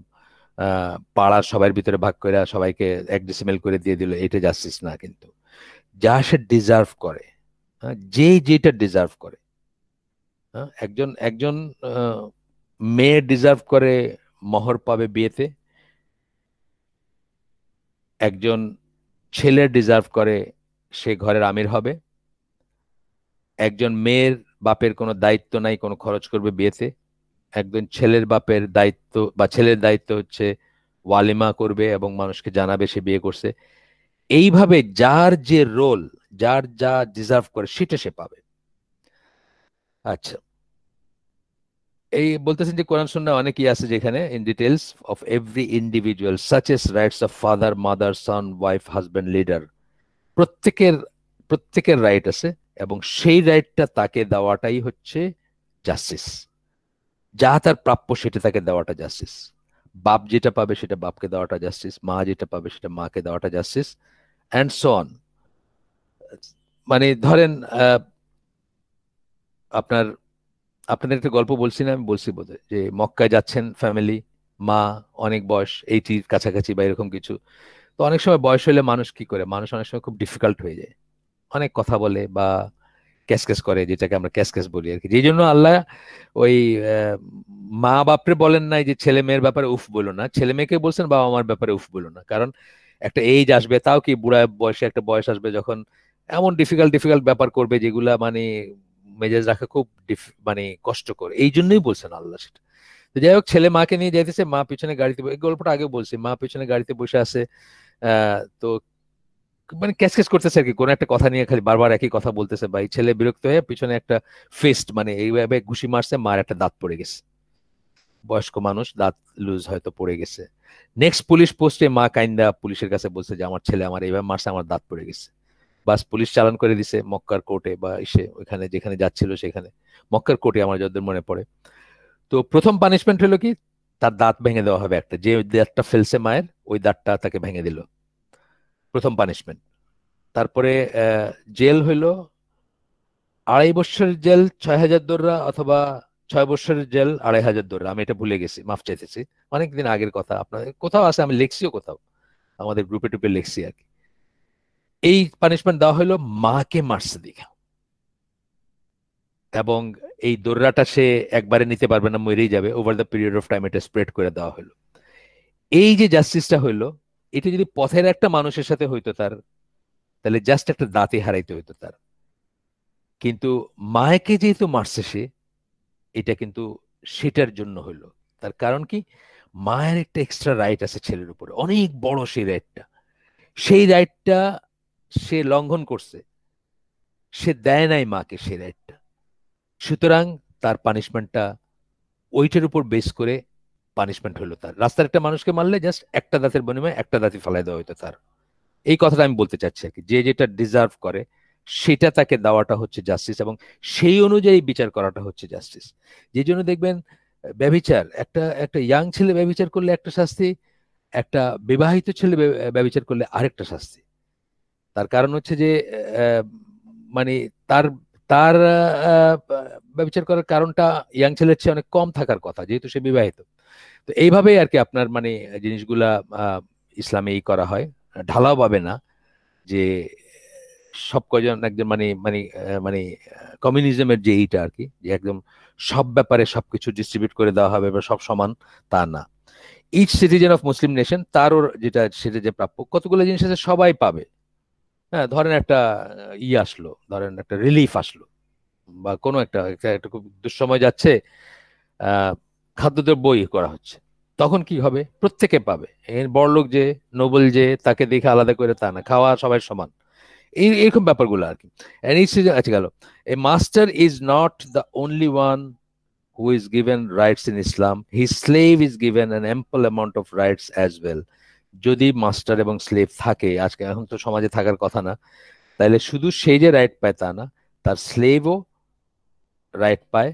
পাড়ার সবার ভিতরে ভাগ করে সবাইকে 1 ডেসিমেল করে দিয়ে দিল, এটা জাস্টিস না। কিন্তু যা সে ডিজার্ভ করে, হ্যাঁ, যে যেটা ডিজার্ভ করে। হ্যাঁ, একজন একজন মেয়ে ডিজার্ভ করে মোহর পাবে বিয়েতে, একজন ছেলে ডিজার্ভ করে সে ঘরের আমির হবে, একজন মেয়ের বাপের কোনো দায়িত্ব নাই, কোনো খরচ করবে বিয়েতে, একজন ছেলের বাপের দায়িত্ব বা ছেলের দায়িত্ব হচ্ছে ওয়ালিমা করবে এবং মানুষকে জানাবে সে বিয়ে করছে। এইভাবে যার যে রোল, যার যা ডিজার্ভ করে সেটা সে পাবে। আচ্ছা, এই বলতেছেন যে কোরআন সুন্নাহ অনেকই আছে যেখানে in details of every individual such as rights of father mother Son wife husband leader. প্রত্যেকের প্রত্যেকের রাইট আছে, এবং সেই রাইটটা তাকে দেওয়াটাই হচ্ছে জাস্টিস। যা তার প্রাপ্য সেটা তাকে দেওয়াটা জাস্টিস। বাপ যেটা পাবে সেটা বাপকে দেওয়াটা জাস্টিস, মা যেটা পাবে সেটা মাকে দেওয়াটা জাস্টিস, অ্যান্ড সো অন। মানে ধরেন আপনার আপনাদের একটা গল্প বলছি না, আমি বলছি বোধহয়, যে মক্কায় যাচ্ছেন ফ্যামিলি, মা অনেক বয়স, 80 কাছাকাছি বা এরকম কিছু। তো অনেক সময় বয়স হলে মানুষ কি করে, মানুষ অনেক সময় খুব ডিফিকাল্ট হয়ে যায়, অনেক কথা বলে বা ক্যাসক্যাস করে, যেটাকে আমরা ক্যাসক্যাস বলি আর কি। যেই জন্য আল্লাহ ওই মা বাপরে বলেন নাই যে ছেলে মেয়ের ব্যাপারে উফ বলো না, ছেলে মেয়েকে বলছেন বাবা মার ব্যাপারে উফ বলো না। কারণ একটা এইজ আসবে, তাও কি বুড়া বয়সে একটা বয়স আসবে যখন এমন ডিফিকাল্ট ডিফিকাল্ট ব্যাপার করবে যেগুলা মানে মেজাজ রাখা খুব মানে কষ্টকর। এই জন্যই বলছেন আল্লাহ সেটা। তো যাই হোক, ছেলে মাকে নিয়ে যাইতেছে, মা পিছনে গাড়িতে, এই গল্পটা আগেও বলছি, মা পিছনে গাড়িতে বসে আছে। তো মানে ক্যাসক্যাস করতেছে আর কি, কোন একটা কথা নিয়ে খালি বারবার একই কথা বলতেছে, ভাই ছেলে বিরক্ত হয়ে পিছনে একটা ফেস্ট মানে এইভাবে ঘুষি মারছে, মার একটা দাঁত পড়ে গেছে। বয়স্ক মানুষ, দাঁত লুজ হয়তো পড়ে গেছে। নেক্সট পুলিশ পোস্টে মা কাইন্দা পুলিশের কাছে বলছে যে আমার ছেলে আমার এইভাবে মারছে, আমার দাঁত পড়ে গেছে। বাস, পুলিশ চালান করে দিছে মক্কার কোর্টে বা এসে ওইখানে যেখানে যাচ্ছিল সেখানে, মক্কার কোর্টে আমার যতদূর মনে পড়ে। তো প্রথম পানিশমেন্ট হলো কি, তার দাঁত ভেঙে দেওয়া হবে একটা, যে দাঁতটা ফেলছে মায়ের ওই দাঁতটা তাকে ভেঙে দিল, প্রথম পানিশমেন্ট। তারপরে জেল হইলো 2.5 বছরের জেল 6,000 দররা, অথবা 6 বছরের জেল 2,500 দররা। আমি এটা ভুলে গেছি, মাফ চাইতেছি, অনেকদিন আগের কথা। আপনার কোথাও আছে, আমি লিখছিও কোথাও, আমাদের গ্রুপে টুপে লিখছি আর কি। এই পানিশমেন্ট দেওয়া হলো মাকে মারছে দিকে, এবং এই দৌড়াটা সে একবারে নিতে পারবে না, মরেই যাবে, over the period of time এটা স্প্রেড করে দেওয়া হলো। এই যে জাস্টিসটা হইলো, এটা যদি পথের একটা মানুষের সাথে হইতো তার, তাহলে জাস্ট একটা দাঁতই হারাইতে হইতো তার। কিন্তু মাকে যেহেতু মারছে সে, এটা কিন্তু সেটার জন্য হইলো। তার কারণ কি, মায়ের একটা এক্সট্রা রাইট আছে ছেলের উপরে, অনেক বড় সেই রাইটটা, সেই রাইটটা সে লঙ্ঘন করছে, সে দেয় নাই মাকে সেই রাইটটা। সুতরাং তার পানিশমেন্টটা ওইটার উপর বেস করে পানিশমেন্ট হলো তার। রাস্তার একটা মানুষকে মারলে জাস্ট একটা দাঁতের বিনিময়ে একটা দাঁতই ফালাই দেওয়া হতো তার। এই কথাটা আমি বলতে চাচ্ছি আর কি, যে যেটা ডিজার্ভ করে সেটা তাকে দেওয়াটা হচ্ছে জাস্টিস, এবং সেই অনুযায়ী বিচার করাটা হচ্ছে জাস্টিস। যে জন্য দেখবেন ব্যভিচার, একটা একটা ইয়াং ছেলে ব্যভিচার করলে একটা শাস্তি, একটা বিবাহিত ছেলে ব্যভিচার করলে আরেকটা শাস্তি। তার কারণ হচ্ছে যে আহ, মানে তার তার ব্যভিচার করার কারণটা ইয়াং ছেলের চেয়ে অনেক কম থাকার কথা, যেহেতু সে বিবাহিত। তো এইভাবেই আর কি আপনার মানে জিনিসগুলা ইসলামে এই করা হয়, ঢালাও ভাবে না যে সব কয়জন একজন মানে মানে মানে কমিউনিজমের যে এইটা আর কি, যে একদম সব ব্যাপারে সবকিছু ডিস্ট্রিবিউট করে দেওয়া হবে বা সব সমান, তা না। Each citizen of Muslim nation তারও যেটা সেটা যে প্রাপ্য, কতগুলো জিনিস আছে সবাই পাবে, হ্যাঁ, ধরেন একটা আসলো, ধরেন একটা রিলিফ আসলো, বা কোনো একটা একটা একটা খুব দুঃসময় যাচ্ছে, আহ খাদ্যদ্রব্য করা হচ্ছে, তখন কি হবে? প্রত্যেকে পাবে। এর বড়লোক যে, নোবেল যে, তাকে দেখে আলাদা করে তা না, খাওয়া সবাই সমান। এরকম ব্যাপারগুলো আর কি। And আচ্ছা গেল, a master is not the only one who is given rights in Islam. His slave is given an ample amount of rights as well. যদি মাস্টার এবং স্লেভ থাকে, আজকে এখন তো সমাজে থাকার কথা না, তাহলে শুধু সে যে রাইট পায় তা না, তার স্লেভও রাইট পায়,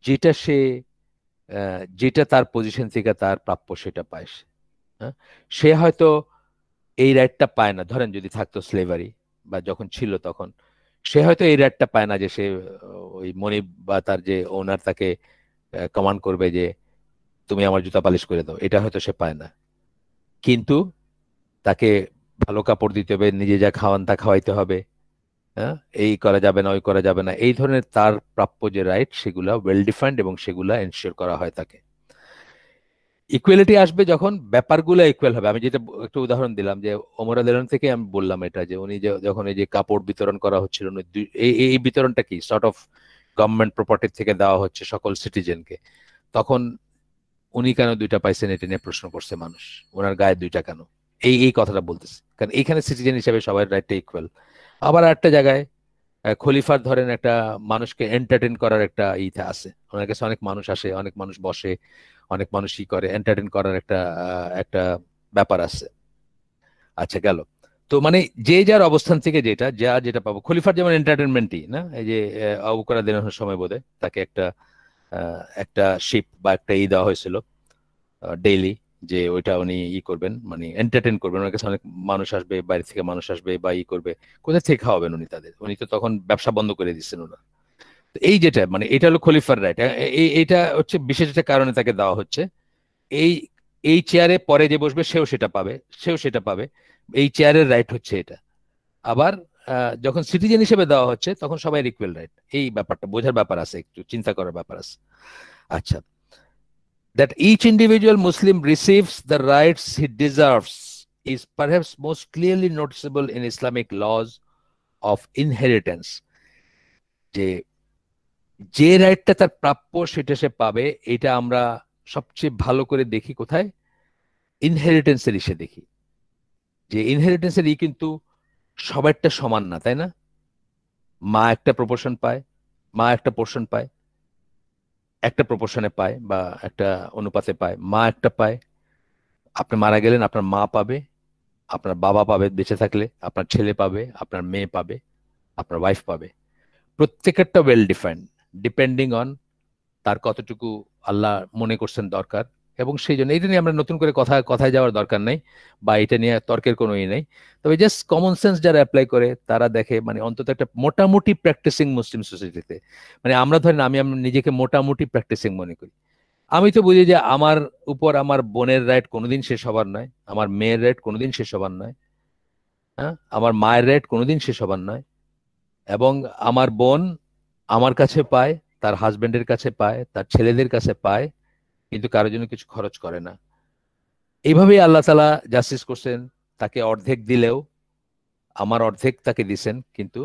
যেটা সে যেটা তার পজিশন থেকে তার প্রাপ্য সেটা পায় সে। হ্যাঁ, সে হয়তো এই রাইটটা পায় না, ধরেন যদি থাকতো স্লেভারি বা যখন ছিল তখন, সে হয়তো এই রাইটটা পায় না যে সে ওই মনিব বা তার যে ওনার তাকে কমান্ড করবে যে তুমি আমার জুতা পালিশ করে দাও, এটা হয়তো সে পায় না। কিন্তু তাকে ভালো কাপড় দিতে হবে, নিজে যা খাওয়ান তা খাওয়াইতে হবে, হ্যাঁ, এই করা যাবে না, ওই করা যাবে না, এই ধরনের তার প্রাপ্য যে রাইট সেগুলা ওয়েল ডিফাইন্ড এবং সেগুলা এনশিওর করা হয় তাকে। ইকুয়ালিটি আসবে যখন ব্যাপারগুলো ইকুয়াল হবে। আমি যেটা একটা উদাহরণ দিলাম যে ওমর রাদিয়াল্লাহু থেকে আমি বললাম এটা, যে উনি যখন এই যে কাপড় বিতরণ করা হচ্ছিল, এই এই বিতরণটা কি সর্ট অফ গভর্নমেন্ট প্রপার্টি থেকে দেওয়া হচ্ছে সকল সিটিজেনকে, তখন উনি কেন দুইটা পাইছেন এটা নিয়ে প্রশ্ন করছে মানুষ, ওনার গায়ে দুইটা কেন, এই এই কথাটা বলতেছে, কারণ এইখানে সিটিজেন হিসেবে সবার রাইটটা ইকুয়াল। আবার একটা জায়গায় খলিফার ধরেন একটা মানুষকে এন্টারটেন করার একটা ইতে আছে, ওনার কাছে অনেক মানুষ আসে, অনেক মানুষ বসে, অনেক মানুষ ই করে, এন্টারটেন করার একটা একটা ব্যাপার আছে। আচ্ছা গেল, তো মানে যে যার অবস্থান থেকে যেটা যা যেটা পাবো, খলিফার যেমন এন্টারটেনমেন্টই না, এই যে আবু বকর রাদিয়াল্লাহু আনহুর সময় বোধহয় তাকে একটা শিপ বা একটা দেওয়া হয়েছিল ডেইলি, যে ওইটা উনি করবেন, মানে এন্টারটেন করবেন, ওনার কাছে অনেক মানুষ আসবে, বাইরে থেকে মানুষ আসবে বা করবে, কোথা থেকে খাওয়াবেন উনি তাদের? উনি তো তখন ব্যবসা বন্ধ করে দিচ্ছেন ওনার। তো এই যেটা মানে এটা হলো খলিফার রাইট, এইটা হচ্ছে বিশেষ একটা কারণে তাকে দেওয়া হচ্ছে। এই এই চেয়ারে পরে যে বসবে সেও সেটা পাবে, সেও সেটা পাবে, এই চেয়ারের রাইট হচ্ছে এটা। আবার যখন সিটিজেন হিসেবে দেওয়া হচ্ছে তখন সবাই ইকুয়াল রাইট, এই ব্যাপারটা বোঝার ব্যাপার আছে, একটু চিন্তা করার ব্যাপার আছে। আচ্ছা, that each individual Muslim receives the rights he deserves is perhaps most clearly noticeable in Islamic laws of inheritance. যে যে রাইটটা তার প্রাপ্য সেটা সে পাবে, এটা আমরা সবচেয়ে ভালো করে দেখি কোথায়? ইনহেরিটেন্সের ইসে দেখি, যে ইনহেরিটেন্সের কিন্তু সবারটা সমান না, তাই না? মা একটা প্রপোর্শন পায়, মা একটা পোর্শন পায়, একটা প্রপোর্শনে পায় বা একটা অনুপাতে পায়, মা একটা পায়, আপনি মারা গেলেন আপনার মা পাবে, আপনার বাবা পাবে বেঁচে থাকলে, আপনার ছেলে পাবে, আপনার মেয়ে পাবে, আপনার ওয়াইফ পাবে। প্রত্যেকেরটা ওয়েল ডিফাইন্ড, ডিপেন্ডিং অন তার কতটুকু আল্লাহ মনে করছেন দরকার। এবং সেই জন্য এটা নিয়ে আমরা নতুন করে কথায় যাওয়ার দরকার নেই, বা এটা নিয়ে তর্কের কোনো নেই। তবে জাস্ট কমন সেন্স যারা অ্যাপ্লাই করে তারা দেখে, মানে অন্তত একটা মোটামুটি প্র্যাকটিসিং মুসলিম সোসাইটিতে, মানে আমরা ধরেন আমি নিজেকে মোটামুটি প্র্যাকটিসিং মনে করি। আমি তো বুঝি যে আমার উপর আমার বোনের রাইট কোনোদিন শেষ হবার নয়, আমার মেয়ের রাইট কোনোদিন শেষ হবার নয়, হ্যাঁ, আমার মায়ের রেট কোনোদিন শেষ হবার নয়। এবং আমার বোন আমার কাছে পায়, তার হাজবেন্ডের কাছে পায়, তার ছেলেদের কাছে পায়, কিন্তু কারোর জন্য কিছু খরচ করে না। এইভাবেই আল্লাহ তাআলা জাস্টিস করছেন, তাকে অর্ধেক দিলেও আমার অর্ধেক তাকে দিছেন, কিন্তু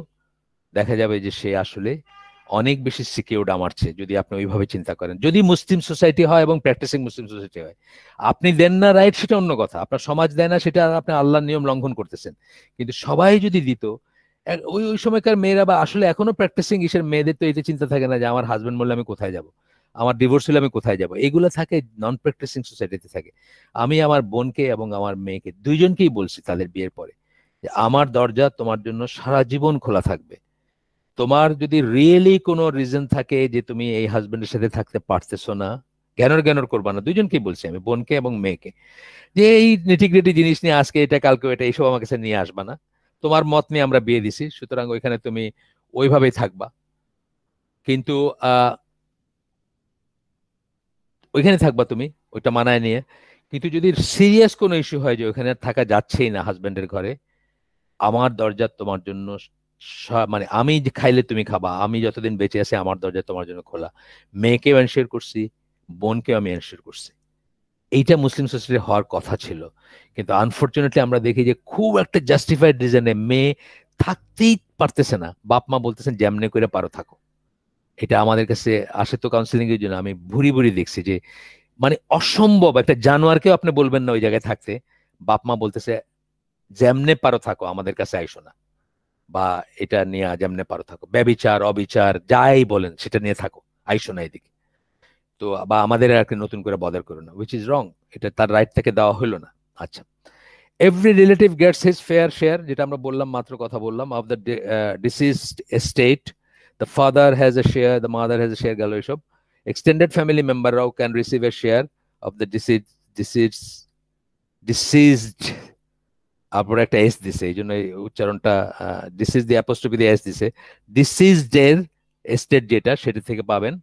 দেখা যাবে যে সে আসলে অনেক বেশি সিকিউরড আমার চেয়ে, যদি আপনি ওইভাবে চিন্তা করেন, যদি মুসলিম সোসাইটি হয় এবং প্র্যাকটিসিং মুসলিম সোসাইটি হয়। আপনি দেন না রাইট, সেটা অন্য কথা, আপনার সমাজ দেয় না, সেটা আপনি আল্লাহর নিয়ম লঙ্ঘন করতেছেন। কিন্তু সবাই যদি দিত, ওই ওই সময়কার মেয়েরা বা আসলে এখনো প্র্যাকটিসিং ইসের মেয়েদের তো এতে চিন্তা থাকে না যে আমার হাজবেন্ড বললে আমি কোথায় যাব, আমার ডিভোর্স হলে আমি কোথায় যাব, এগুলো থাকে নন প্র্যাকটিসিং সোসাইটিতে থাকে। আমি আমার বোনকে এবং আমার মেয়েকে দুইজনকেই বলছি তাদের বিয়ের পরে যে আমার দরজা তোমার জন্য সারা জীবন খোলা থাকবে। তোমার যদি রিয়েলি কোনো রিজন থাকে যে তুমি এই হাজবেন্ডের সাথে থাকতে পারতেছো না, জ্ঞানর জ্ঞানর করবা না, দুইজনকেই বলছি আমি, বোনকে এবং মেয়েকে, যে এই নিটিগ্রিটি জিনিস নিয়ে আজকে এটা কালকে এটা এইসব আমার কাছে নিয়ে আসবা না। তোমার মত নিয়ে আমরা বিয়ে দিছি, সুতরাং ওইখানে তুমি ওইভাবেই থাকবা, কিন্তু আহ ওইখানে থাকবা তুমি, ওইটা মানায় নিয়ে। কিন্তু যদি সিরিয়াস কোনো ইস্যু হয় যে ওইখানে আর থাকা যাচ্ছেই না হাজবেন্ডের ঘরে, আমার দরজা তোমার জন্য মানে আমি যে খাইলে তুমি খাবা, আমি যতদিন বেঁচে আছি আমার দরজা তোমার জন্য খোলা। মেয়েকেও এনশিওর করছি, বোনকেও আমি এনশিওর করছি। এইটা মুসলিম সোসাইটি হওয়ার কথা ছিল, কিন্তু আনফরচুনেটলি আমরা দেখি যে খুব একটা জাস্টিফাইড রিজনে মেয়ে থাকতেই পারতেছে না, বাপ মা বলতেছেন যেমনে করে পারো থাকো। এটা আমাদের কাছে আসে তো কাউন্সিলিং এর জন্য, আমি ভুরি ভুরি দেখছি যে মানে অসম্ভব, একটা জানোয়ারকেও আপনি বলবেন না ওই জায়গায় থাকতে, বাপ মা বলতেছে যেমনে পারো থাকো, আমাদের কাছে আইসো না, বা এটা নিয়ে যেমনে পারো থাকো, ব্যভিচার অবিচার যাই বলেন সেটা নিয়ে থাকো, আইসো না এদিকে। তো বা আমাদের আর কি নতুন করে বদার করো না, উইচ ইজ রং, এটা তার রাইট থেকে দেওয়া হলো না। আচ্ছা, every relative gets his fair share, যেটা আমরা বললাম মাত্র কথা বললাম, of the deceased estate, the father has a share, the mother has a share, গেল এসব। এক্সটেন্ডেড ফ্যামিলি মেম্বাররাও can receive a share of the decease deceased, আপনার একটা এস দিছে, এই জন্য এই উচ্চারণটা, ডিসিজ দিয়ে অ্যাপোস্ট্রফি দিয়ে এস দিছে, ডিসিজড এর এস্টেট যেটা সেটা থেকে পাবেন,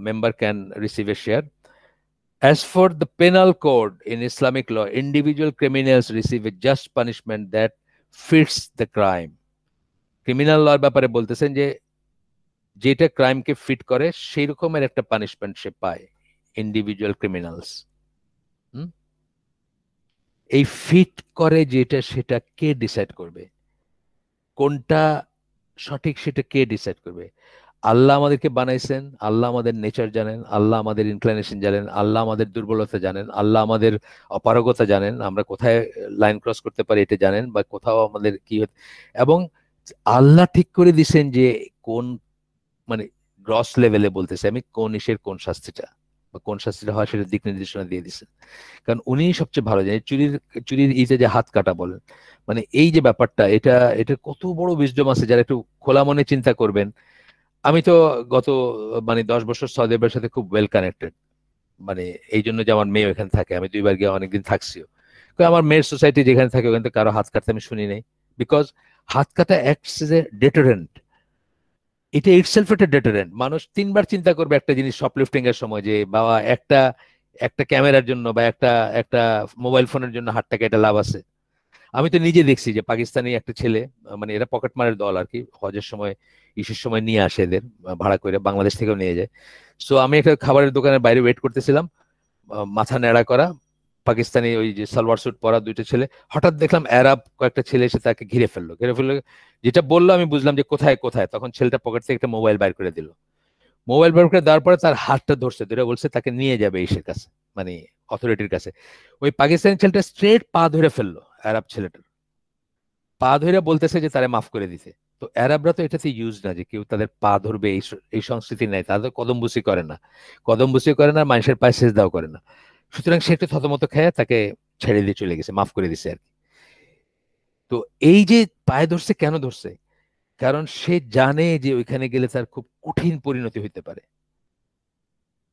member can receive a share. As for the penal code in Islamic law, individual criminals receive a just punishment that fits the crime. Criminal লর ব্যাপারে বলতেছেন যে যেটা ক্রাইমকে ফিট করে সেই রকমের একটা পানিশমেন্ট সে পায়, ইন্ডিভিজুয়াল ক্রিমিনালস। এই ফিট করে যেটা, সেটা কে ডিসাইড করবে? কোনটা সঠিক সেটা কে ডিসাইড করবে? আল্লাহ আমাদেরকে বানাইছেন, আল্লাহ আমাদের নেচার জানেন, আল্লাহ আমাদের ইনক্লিনেশন জানেন, আল্লাহ আমাদের দুর্বলতা জানেন, আল্লাহ আমাদের অপারগতা জানেন, আমরা কোথায় লাইন ক্রস করতে পারি এটা জানেন, বা কোথাও আমাদের কি এবং আল্লাহ ঠিক করে দিছেন যে কোন, মানে গ্রস লেভেলে বলতেছে আমি, কোন ইসের কোন শাস্তিটা বা কোন শাস্তিটা হয় সেটা দিক নির্দেশনা দিয়ে দিচ্ছেন। কারণ উনি সবচেয়ে ভালো জানেন। চুরির চুরির ইতে যে হাত কাটা বলেন, মানে এই যে ব্যাপারটা, এটা কত বড় বিজডম আছে, যারা একটু খোলা মনে চিন্তা করবেন। আমি তো গত মানে 10 বছর সৌদি আরবের সাথে খুব ওয়েল কানেক্টেড, মানে এই জন্য যে আমার মেয়ে ওখানে থাকে, আমি 2বার গিয়ে অনেকদিন থাকছিও। তো আমার মেয়ের সোসাইটি যেখানে থাকে ওখানে তো কারো হাত কাটতে আমি শুনি নাই, বিকজ হাত কাটা অ্যাক্টস এজ এ ডেটারেন্ট। এটা ইটসেলফ একটা ডেটারেন্ট। মানুষ 3বার চিন্তা করবে একটা জিনিস শপলিফটিং এর সময়, যে বাবা একটা একটা ক্যামেরার জন্য বা একটা একটা মোবাইল ফোনের জন্য হাতটা কেটে লাভ আছে? আমি তো নিজে দেখছি যে পাকিস্তানি একটা ছেলে, মানে এরা পকেট মারের দল আর কি, হজের সময় ইসের সময় নিয়ে আসে এদের, ভাড়া করে বাংলাদেশ থেকেও নিয়ে যায়। সো আমি একটা খাবারের দোকানের বাইরে ওয়েট করতেছিলাম, মাথা ন্যাড়া করা পাকিস্তানি ওই যে সালোয়ার স্যুট পরা 2টা ছেলে, হঠাৎ দেখলাম আরব কয়েকটা ছেলে এসে তাকে ঘিরে ফেললো। যেটা বললো আমি বুঝলাম যে কোথায় কোথায়, তখন ছেলেটা পকেট থেকে একটা মোবাইল বাইর করে দিল। মোবাইল বের করে দেওয়ার পরে তার হাতটা ধরছে, ধরে বলছে তাকে নিয়ে যাবে ইসের কাছে, মানে অথরিটির কাছে। ওই পাকিস্তানি ছেলেটা স্ট্রেট পা ধরে ফেললো আরব ছেলেটার, পা ধরে বলতেছে যে তারে মাফ করে দিতে। তো আরবরা তো এটাতে ইউজ না যে কেউ তাদের পা ধরবে, এই সংস্কৃতি নাই তাদের, কদমবুসি করে না, কদমবুসি করে না, মানুষের পায়ে সেজদাও করে না। সুতরাং সে একটু থতমত খেয়ে তাকে ছেড়ে দিয়ে চলে গেছে, মাফ করে দিছে আর কি। তো এই যে পায়ে ধরছে, কেন ধরছে? কারণ সে জানে যে ওইখানে গেলে তার খুব কঠিন পরিণতি হইতে পারে,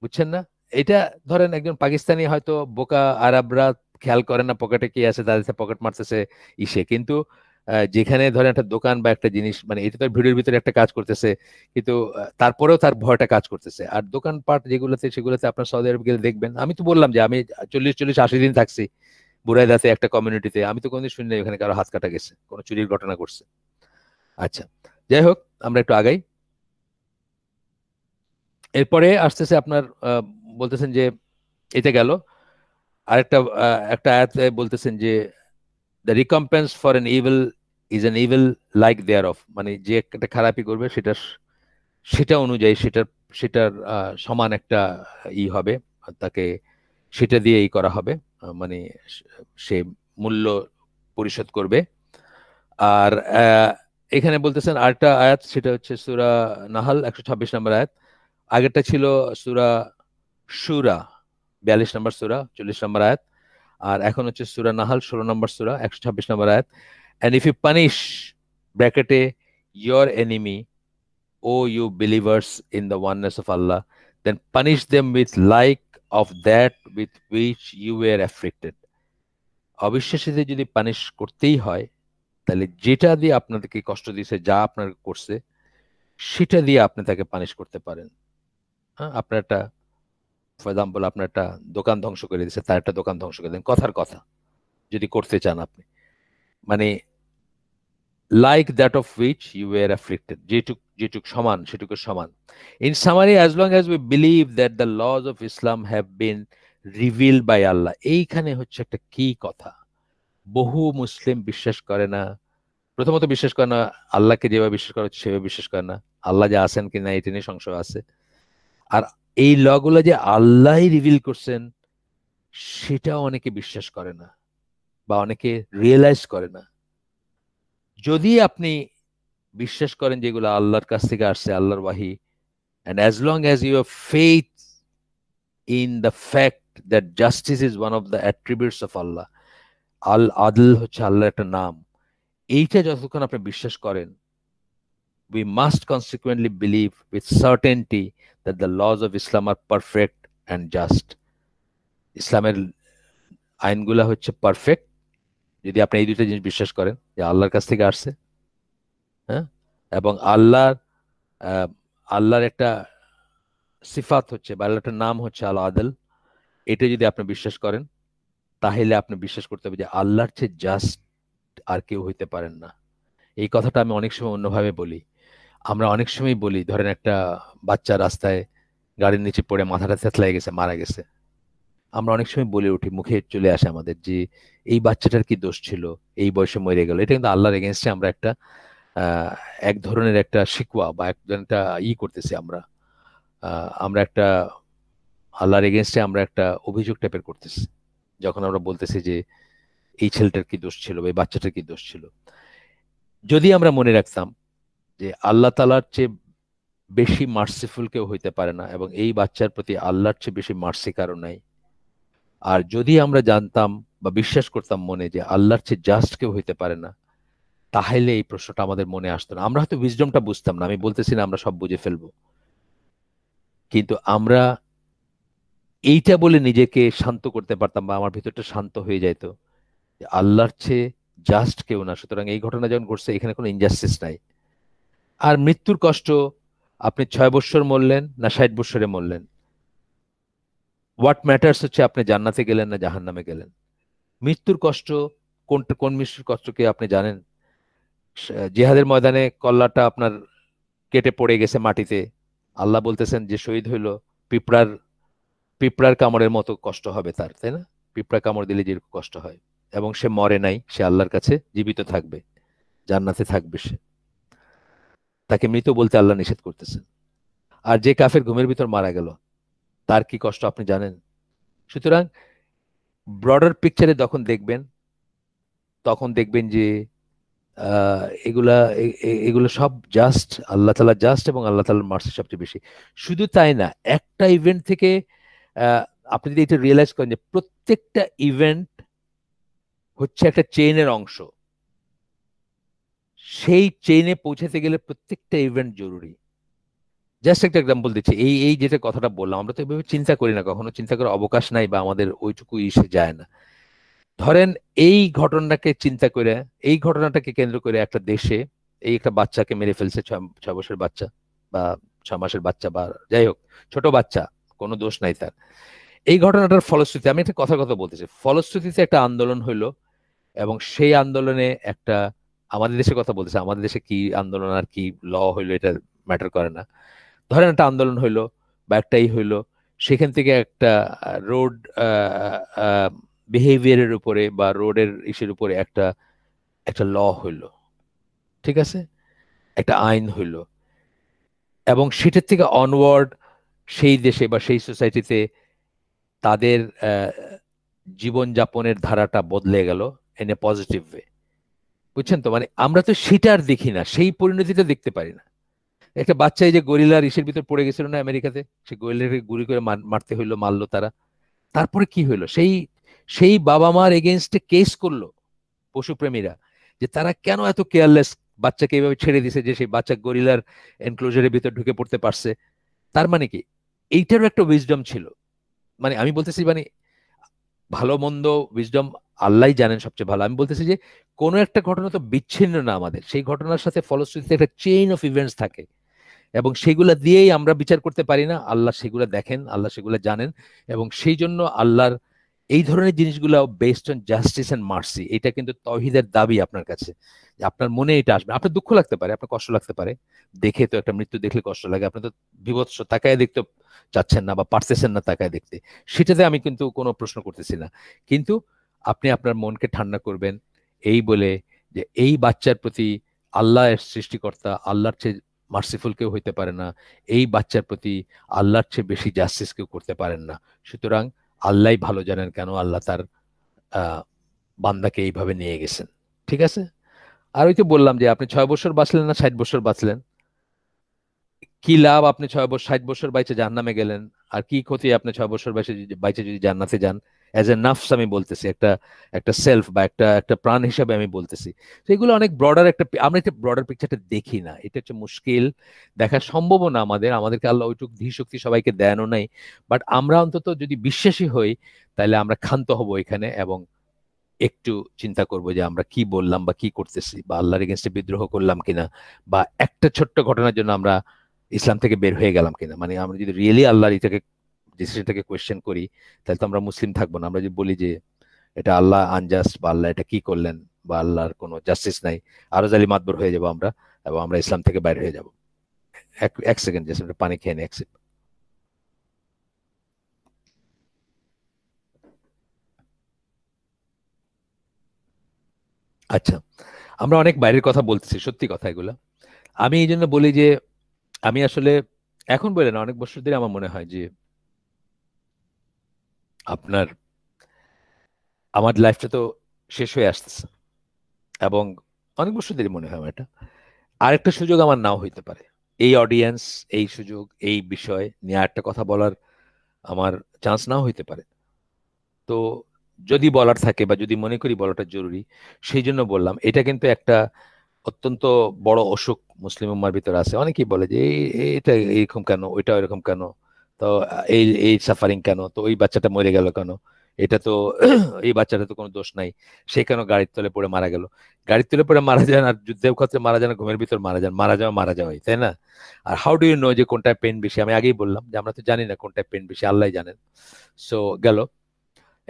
বুঝছেন না? এটা ধরেন একজন পাকিস্তানি হয়তো বোকা, আরবরা খেয়াল করে না পকেটে কি আছে, তাদের পকেট মারতেছে ইসে, কিন্তু যেখানে ধরেন একটা দোকান বা একটা জিনিস, মানে এটা তো ভিড়ের ভিতরে একটা কাজ করতেছে, কিন্তু তারপরেও তার ভয়টা কাজ করতেছে। আর দোকানপাট যেগুলোতে, সেগুলোতে আপনার সৌদি আরব গেলে দেখবেন, আমি তো বললাম যে আমি 40-40-80 দিন থাকছি বুরাইদাতে একটা কমিউনিটিতে, আমি তো কোনোদিন শুনি না ওখানে কারো হাত কাটা গেছে, কোনো চুরির ঘটনা করছে। আচ্ছা, যাই হোক, আমরা একটু আগাই। এরপরে আসতেছে আপনার, বলতেছেন যে এটা গেল, আরেকটা একটা আয়াতে বলতেছেন যে the recompense for an evil is an evil like thereof, মানে যে একটা খারাপি করবে সেটা সেটা অনুযায়ী সেটার সমান একটা হবে, তাকে সেটা দিয়ে করা হবে, মানে সে মূল্য পরিশোধ করবে। আর এখানে বলতেছেন আরেকটা আয়াত, সেটা হচ্ছে সূরা নাহাল 126 নম্বর আয়াত। আগেরটা ছিল সূরা শুরা 42 নম্বর সূরা 40 নম্বর আয়াত, আর এখন হচ্ছে সূরা নাহাল 16 নম্বর সূরা 126 নম্বর আয়াত। And if you punish, ব্র্যাকেটে, your enemy, O you believers in the oneness of Allah, then punish them with like of that with which you were afflicted. অবিশ্বাসীদের যদি পানিশ করতেই হয়, তাহলে যেটা দিয়ে আপনাদেরকে কষ্ট দিয়েছে, যা আপনার করছে, সেটা দিয়ে আপনি তাকে পানিশ করতে পারেন। হ্যাঁ, আপনার একটা, ফর এক্সাম্পল, আপনার একটা দোকান ধ্বংস করে দিয়েছে, তার একটা দোকান ধ্বংস করে দেন, কথার কথা যদি করতে চান আপনি, মানে like that of which you were afflicted, যেটুক সমান সেটুকু সমান। In summary, as long as we believe that the laws of Islam have been revealed by Allah, এইখানে হচ্ছে একটা কি কথা। বহু মুসলিম বিশ্বাস করে না প্রথমত বিশ্বাস করে না, আল্লাহকে যেভাবে বিশ্বাস করা হচ্ছে সেভাবে বিশ্বাস করে না, আল্লাহ যে আছেন কিনা এটা নিয়ে সংশয় আছে। আর এই লগুলো যে আল্লাহই রিভিল করছেন সেটাও অনেকে বিশ্বাস করে না বা অনেকে রিয়েলাইজ করে না। যদি আপনি বিশ্বাস করেন যেগুলো আল্লাহর কাছ থেকে আসছে, আল্লাহর ওয়াহি, and as long as you have faith in the fact that justice is one of the attributes of Allah, আল আদল হচ্ছে আল্লাহর একটা নাম, এইটা যতক্ষণ আপনি বিশ্বাস করেন, we must consequently believe with certainty that the laws of Islam are perfect and just. ইসলামের আইনগুলা হচ্ছে পারফেক্ট, যদি আপনি এই দুইটা জিনিস বিশ্বাস করেন যে আল্লাহর কাছ থেকে আসছে, হ্যাঁ, এবং আহ, আল্লাহর একটা সিফাত হচ্ছে বা আল্লাহর একটা নাম হচ্ছে আল আদল, এটা যদি আপনি বিশ্বাস করেন, তাহলে আপনি বিশ্বাস করতে হবে যে আল্লাহর চেয়ে জাস্ট আর কেউ হইতে পারেন না। এই কথাটা আমি অনেক সময় অন্যভাবে বলি। আমরা অনেক সময় বলি, ধরেন একটা বাচ্চা রাস্তায় গাড়ির নিচে পড়ে মাথাটা থেতলাই গেছে, মারা গেছে, আমরা অনেক সময় বলে উঠি, মুখে চলে আসে আমাদের যে এই বাচ্চাটার কি দোষ ছিল, এই বয়সে মরে গেল। এটা কিন্তু আল্লাহর এগেনস্টে আমরা একটা আহ, এক ধরনের একটা শিকওয়া বা এক ধরনের একটা করতেছি আমরা। আমরা একটা আল্লাহর এগেনস্টে আমরা একটা অভিযোগ টাইপের করতেছি যখন আমরা বলতেছি যে এই ছেলেটার কি দোষ ছিল বা এই বাচ্চাটার কি দোষ ছিল। যদি আমরা মনে রাখতাম যে আল্লাহ তাআলার চেয়ে বেশি মার্সিফুল কেউ হইতে পারে না এবং এই বাচ্চার প্রতি আল্লাহর চেয়ে বেশি মার্সি কারো নাই, আর যদি আমরা জানতাম বা বিশ্বাস করতাম মনে যে আল্লাহর চেয়ে জাস্ট কেউ হইতে পারে না, তাহলে এই প্রশ্নটা আমাদের মনে আসতো না। আমরা হয়তো উইজডমটা বুঝতাম না, আমি বলতেছি না আমরা সব বুঝে ফেলবো, কিন্তু আমরা এইটা বলে নিজেকে শান্ত করতে পারতাম বা আমার ভিতরটা শান্ত হয়ে যাইত যে আল্লাহর চেয়ে জাস্ট কেউ না, সুতরাং এই ঘটনা যখন ঘটছে এখানে কোনো ইনজাস্টিস নাই। আর মৃত্যুর কষ্ট, আপনি 6 বৎসর মরলেন না 60 বৎসরে মরলেন, হোয়াট ম্যাটার্স হচ্ছে আপনি জান্নাতে গেলেন না জাহান্নামে গেলেন। মৃত্যুর কষ্ট, কোন মৃত্যুর কষ্টকে আপনি জানেন? জিহাদের ময়দানে কল্লাটা আপনার কেটে পড়ে গেছে মাটিতে, আল্লাহ বলতেছেন যে শহীদ হইল, পিঁপড়ার পিঁপড়ার কামড়ের মতো কষ্ট হবে তার, তাই না? পিঁপড়া কামড় দিলে যেরকম কষ্ট হয়, এবং সে মরে নাই, সে আল্লাহর কাছে জীবিত থাকবে, জান্নাতে থাকবে সে, তাকে মৃত বলতে আল্লাহ নিষেধ করতেছেন। আর যে কাফের ঘুমের ভিতর মারা গেল, তার কি কষ্ট আপনি জানেন? সুতরাং ব্রডার পিকচারে তখন দেখবেন যে এগুলো সব জাস্ট, আল্লাহ তাআলা জাস্ট এবং আল্লাহ তাআলার মার্সি সবচেয়ে বেশি। শুধু তাই না, একটা ইভেন্ট থেকে আহ, আপনি যদি এটা রিয়েলাইজ করেন যে প্রত্যেকটা ইভেন্ট হচ্ছে একটা চেইনের অংশ, সেই চেইনে পৌঁছাতে গেলে প্রত্যেকটা ইভেন্ট জরুরি। জাস্ট একটা এক্সাম্পল দিচ্ছি, এই এই যেটা কথাটা বললাম, আমরা তো এভাবে চিন্তা করি না, কখনো চিন্তা করার অবকাশ নাই বা আমাদের ওইটুকু ইসে যায় না। ধরেন এই ঘটনাটাকে চিন্তা করে, এই ঘটনাটাকে কেন্দ্র করে একটা দেশে এই একটা বাচ্চাকে মেরে ফেলছে, 6 বছরের বাচ্চা বা 6 মাসের বাচ্চা বা যাই হোক, ছোট বাচ্চা, কোনো দোষ নাই তার। এই ঘটনাটার ফলশ্রুতি, আমি একটা কথা কথা বলতেছি, ফলশ্রুতিতে একটা আন্দোলন হইলো, এবং সেই আন্দোলনে একটা, আমাদের দেশের কথা বলতেছে, আমাদের দেশে কি আন্দোলন আর কি ল হইলো এটা ম্যাটার করে না। ধরেন একটা আন্দোলন হইলো বা একটাই হইলো, সেখান থেকে একটা রোড বিহেভিয়ারের উপরে বা রোডের ইসের উপরে একটা একটা ল হইলো, ঠিক আছে, একটা আইন হইলো, এবং সেটার থেকে অনওয়ার্ড সেই দেশে বা সেই সোসাইটিতে তাদের জীবনযাপনের ধারাটা বদলে গেল ইন এ পজিটিভ ওয়ে। বুঝছেন তো? মানে আমরা তো সেটা আর দেখি না, সেই পরিণতিটা দেখতে পারি না। একটা বাচ্চা এই যে গরিলার ইসের ভিতর পড়ে গেছিল না আমেরিকাতে, সে গরিলাকে গুলি করে মারতে হইলো, মারলো তারা, তারপরে কি হইলো, সেই সেই বাবা মার এগেনস্টে কেস করলো পশুপ্রেমীরা, যে তারা কেন এত কেয়ারলেস, বাচ্চাকে এইভাবে ছেড়ে দিছে যে সেই বাচ্চা গরিলার এনক্লোজারের ভিতর ঢুকে পড়তে পারছে। তার মানে কি, এইটারও একটা উইজডম ছিল। মানে আমি বলতেছি, মানে ভালো মন্দ উইজডম আল্লাহই জানেন সবচেয়ে ভালো। আমি বলতেছি যে কোনো একটা ঘটনা তো বিচ্ছিন্ন না, আমাদের সেই ঘটনার সাথে ফলশ্রুতিতে একটা চেইন অফ ইভেন্টস থাকে, এবং সেগুলা দিয়েই আমরা বিচার করতে পারি না, আল্লাহ সেগুলা দেখেন, আল্লাহ সেগুলা জানেন, এবং সেই জন্য আল্লাহর এই ধরনের জিনিসগুলো based on justice and mercy, এটা কিন্তু তৌহিদের দাবি আপনার কাছে, যে আপনার মনে এটা আসবে। আপনার দুঃখ লাগতে পারে, আপনার কষ্ট লাগতে পারে, দেখে তো একটা মৃত্যু দেখলে কষ্ট লাগে, আপনি তো বিভৎস তাকায় দেখতে চাচ্ছেন না বা পারতেছেন না তাকায় দেখতে, সেটাতে আমি কিন্তু কোনো প্রশ্ন করতেছি না। কিন্তু আপনি আপনার মনকে ঠান্ডা করবেন এই বলে যে এই বাচ্চার প্রতি আল্লাহ এর সৃষ্টিকর্তা, আল্লাহর চেয়ে মার্সিফুল কেউ হইতে পারে না, এই বাচ্চার প্রতি আল্লাহর চেয়ে বেশি জাস্টিস কেউ করতে পারেন না। সুতরাং আল্লাহই ভালো জানেন কেন আল্লাহ তার বান্দাকে এইভাবে নিয়ে গেছেন। ঠিক আছে? আর ওই তো বললাম যে আপনি 6 বছর বাঁচলেন না 60 বছর বাঁচলেন, কি লাভ আপনি 6 বছর 60 বছর বাইচে জাহান্নামে গেলেন? আর কি ক্ষতি আপনি 6 বছর বাইচে যদি জান্নাতে যান? অ্যাজ এ নাফস আমি বলতেছি, একটা একটা সেলফ বা একটা একটা প্রাণ হিসাবে আমি বলতেছি। তো এগুলো অনেক ব্রডার একটা, আমরা একটা ব্রডার পিকচারটা দেখি না, এটা হচ্ছে মুশকিল। দেখা সম্ভব না আমাদেরকে আল্লাহ ওইটুকু ধী শক্তি সবাইকে দেনও নাই। বাট আমরা অন্তত যদি বিশ্বাসী হই, তাহলে আমরা ক্ষান্ত হব এখানে, এবং একটু চিন্তা করবো যে আমরা কি বললাম বা কি করতেছি, বা আল্লাহর এগেনস্টে বিদ্রোহ করলাম কিনা, বা একটা ছোট্ট ঘটনার জন্য আমরা ইসলাম থেকে বের হয়ে গেলাম কিনা। মানে আমরা যদি রিয়েলি আল্লাহর এটাকে ডিসিশনটাকে কোয়েশ্চেন করি, তাহলে তো আমরা মুসলিম থাকবো না। আমরা যদি বলি যে এটা আল্লাহ আনজাস্ট, বা আল্লাহ এটা কি করলেন, বা আল্লাহর কোনো জাস্টিস নাই, আরো জালি মাতবর হয়ে যাবো আমরা, এবং আমরা ইসলাম থেকে বাইরে হয়ে যাব। এক এক সেকেন্ড, জাস্ট পানি খেয়ে নি, এক সেকেন্ড। আচ্ছা, আমরা অনেক বাইরের কথা বলতেছি, সত্যি কথা এগুলা। আমি এই জন্য বলি যে আমি আসলে এখন বলে না, অনেক বছর ধরে আমার মনে হয় যে আপনার আমার লাইফটা তো শেষ হয়ে আসতেছে, এবং অনেক বছর ধরে মনে হয় আমার এটা, আরেকটা সুযোগ আমার নাও হইতে পারে। এই অডিয়েন্স, এই সুযোগ, এই বিষয় নিয়ে আরেকটা কথা বলার আমার চান্স নাও হইতে পারে। তো যদি বলার থাকে বা যদি মনে করি বলাটা জরুরি, সেই জন্য বললাম। এটা কিন্তু একটা অত্যন্ত বড় অসুখ মুসলিম উম্মার ভিতরে আছে। অনেকেই বলে যে এটা এরকম কেন, ওইটা এরকম কেন, তো এই এই সাফারিং কেন, তো ওই বাচ্চাটা মরে গেল কেন, এটা তো এই বাচ্চাটা তো কোনো দোষ নাই, সে কেন গাড়ির তলে পড়ে মারা গেল? গাড়ির তলে পড়ে মারা যান, আর যুদ্ধের ক্ষেত্রে মারা যান, ঘুমের ভিতর মারা যান, মারা যাওয়াই, তাই না? আর হাউ ডু ইউ নো যে কোনটায় পেন বেশি? আমি আগেই বললাম যে আমরা তো জানি না কোনটায় পেন বেশি, আল্লাহ জানেন। সো গেল।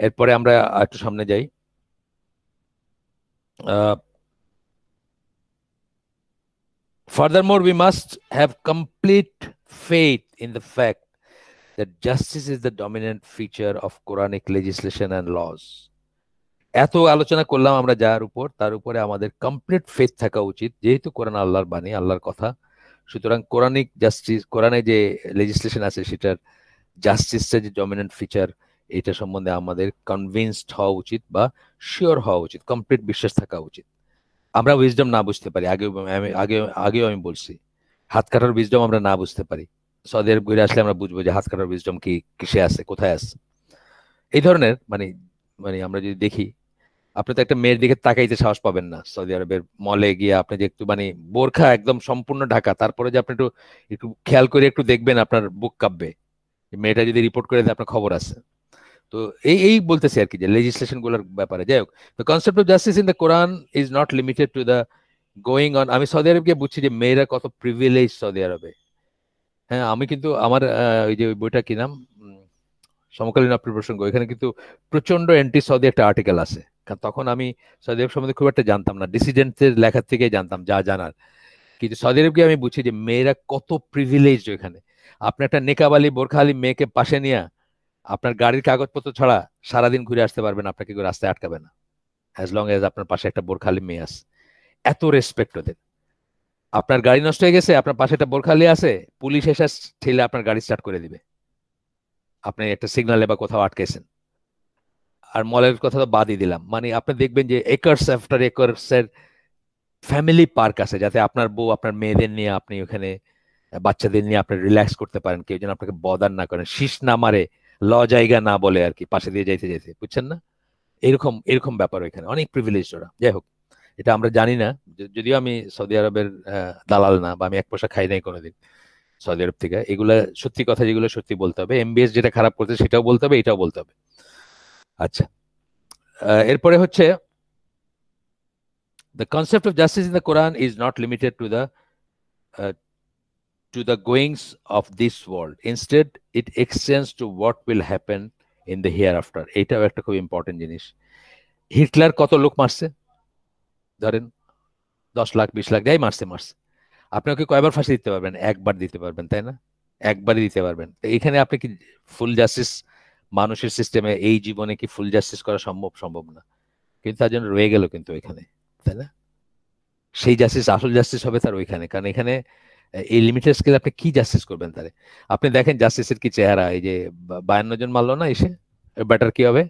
এরপরে আমরা একটু সামনে যাই। Furthermore, we must have complete faith in the fact that justice is the dominant feature of Quranic legislation and laws. এত আলোচনা করলাম আমরা যার উপর, তার উপরে আমাদের কমপ্লিট ফেথ থাকা উচিত, যেহেতু কোরআন আল্লাহর বাণী, আল্লাহর কথা। সুতরাং কোরআনিক জাস্টিস, কোরআনে যে লেজিসলেশন আছে সেটার জাস্টিসটা যে ডমিনেন্ট ফিচার, এটা সম্বন্ধে আমাদের কনভিন্সড হওয়া উচিত, বা শিওর হওয়া উচিত, কমপ্লিট বিশ্বাস থাকা উচিত। আমরা উইজডম না বুঝতে পারি, আগেও আমি বলছি, হাত কাটার উইজডম আমরা না বুঝতে পারি। সৌদি আরব ঘুরে আসলে আমরা বুঝবো যে হাত কাটার উইজডম কি, কিসে আছে, কোথায় আছে। এই ধরনের মানে মানে আমরা যদি দেখি, আপনি তো একটা মেয়ের দিকে তাকাইতে সাহস পাবেন না সৌদি আরবের মলে গিয়ে। আপনি যে একটু মানে বোরখা একদম সম্পূর্ণ ঢাকা, তারপরে যে আপনি একটু একটু খেয়াল করে একটু দেখবেন, আপনার বুক কাঁপবে। মেয়েটা যদি রিপোর্ট করে দেয়, আপনার খবর আছে। তো এই এই বলতেছি আর কি, যে লেজিসলেশন গুলোর ব্যাপারে। যাই হোক, the concept of justice in the Quran is not limited to the going on. আমি সৌদি আরব গিয়ে বুঝছি যে মেয়েরা কত প্রিভিলেজ সৌদি আরবে। হ্যাঁ, আমি কিন্তু আমার ওই যে ওই বইটা কি নাম, সমকালীন অপ্রিয় প্রসঙ্গ, এখানে কিন্তু প্রচন্ড অ্যান্টি সৌদি একটা আর্টিকেল আছে। কারণ তখন আমি সৌদি আরব সম্বন্ধে খুব একটা জানতাম না, ডিসিডেন্টদের লেখার থেকেই জানতাম যা জানার। কিন্তু সৌদি আরব গিয়ে আমি বুঝছি যে মেয়েরা কত প্রিভিলেজড এখানে। আপনি একটা নেকাব আলী বোরখা আলী মেয়েকে পাশে নিয়ে আপনার গাড়ির কাগজপত্র ছাড়া সারাদিন ঘুরে আসতে পারবেন, আপনাকে কেউ রাস্তায় আটকাবে না, অ্যাজ লং এজ আপনার পাশে একটা বোরখা আলী মেয়ে আছে। এত রেসপেক্ট ওদের। আপনার গাড়ি নষ্ট হয়ে গেছে, আপনার পাশে একটা বোরখালি আছে, পুলিশ এসে ঠেলে আপনার গাড়ি স্টার্ট করে দিবে, আপনি একটা সিগনালে বা কোথাও আটকেছেন। আর মলের কথা তো বাদই দিলাম, মানে আপনি দেখবেন যে একর্স আফটার একর্স এর ফ্যামিলি পার্ক আছে, যাতে আপনার বউ আপনার মেয়েদের নিয়ে আপনি ওখানে, বাচ্চাদের নিয়ে আপনি রিল্যাক্স করতে পারেন, কেউ যেন আপনাকে বদার না করেন, শীষ না মারে, জায়গা না বলে আর কি, পাশে দিয়ে যাইতে যাইতে, বুঝছেন না? এরকম এরকম ব্যাপার এখানে, অনেক প্রিভিলেজ ওরা। যাই হোক, এটা আমরা জানি না। যদিও আমি সৌদি আরবের দালাল না, বা আমি এক পয়সা খাই নাই কোনোদিন সৌদি আরব থেকে। এগুলা সত্যি কথা, যেগুলো সত্যি বলতে হবে। এমবিএস যেটা খারাপ করছে সেটাও বলতে হবে, এটাও বলতে হবে। আচ্ছা, এরপরে হচ্ছে the concept of justice in the Quran is not limited uh, to the goings of this world. Instead, it extends to what will happen in the hereafter. এটাও একটা খুব ইম্পর্টেন্ট জিনিস। হিটলার কত লোক মারছে? ধরেন 10 লাখ 20 লাখ, যাই মারছে মারছে। আপনি ওকে কয়বার ফাঁসি দিতে পারবেন? একবার দিতে পারবেন, তাই না? একবারই দিতে পারবেন। তো এখানে আপনি কি ফুল জাস্টিস, মানুষের সিস্টেমে এই জীবনে কি ফুল জাস্টিস করা সম্ভব? সম্ভব না। কিন্তু তার জন্য রয়ে গেল কিন্তু এখানে, তাই না? সেই জাস্টিস, আসল জাস্টিস হবে তার ওইখানে, কারণ এখানে এই লিমিটেড স্কেলে আপনি কি জাস্টিস করবেন তারে? আপনি দেখেন জাস্টিসের কি চেহারা, এই যে 52 জন মারলো না এসে, ব্যাটার কি হবে?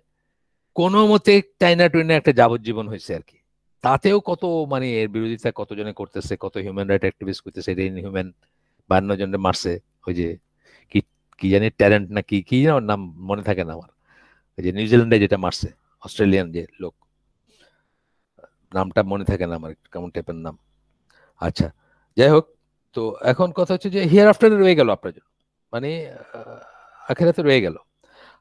কোনো মতে টাইনা টুইনা একটা যাবজ্জীবন হয়েছে আর কি। তাতেও কত, মানে এর বিরোধিতা কতজনে করতেছে, কত হিউম্যান রাইট অ্যাক্টিভিস্ট করতেছে, এটা ইনহিউম্যান, 52 জনের মারছে। ওই যে কি, কি জানি ট্যালেন্ট না কি কি যেন ওর নাম, মনে থাকে না আমার, ওই যে নিউজিল্যান্ডে যেটা মারছে, অস্ট্রেলিয়ান যে লোক, নামটা মনে থাকে না আমার, কেমন টাইপের নাম। আচ্ছা, যাই হোক। তো এখন কথা হচ্ছে যে হিয়ার আফটারে রয়ে গেল আপনার জন্য, মানে আখেরাতে রয়ে গেল।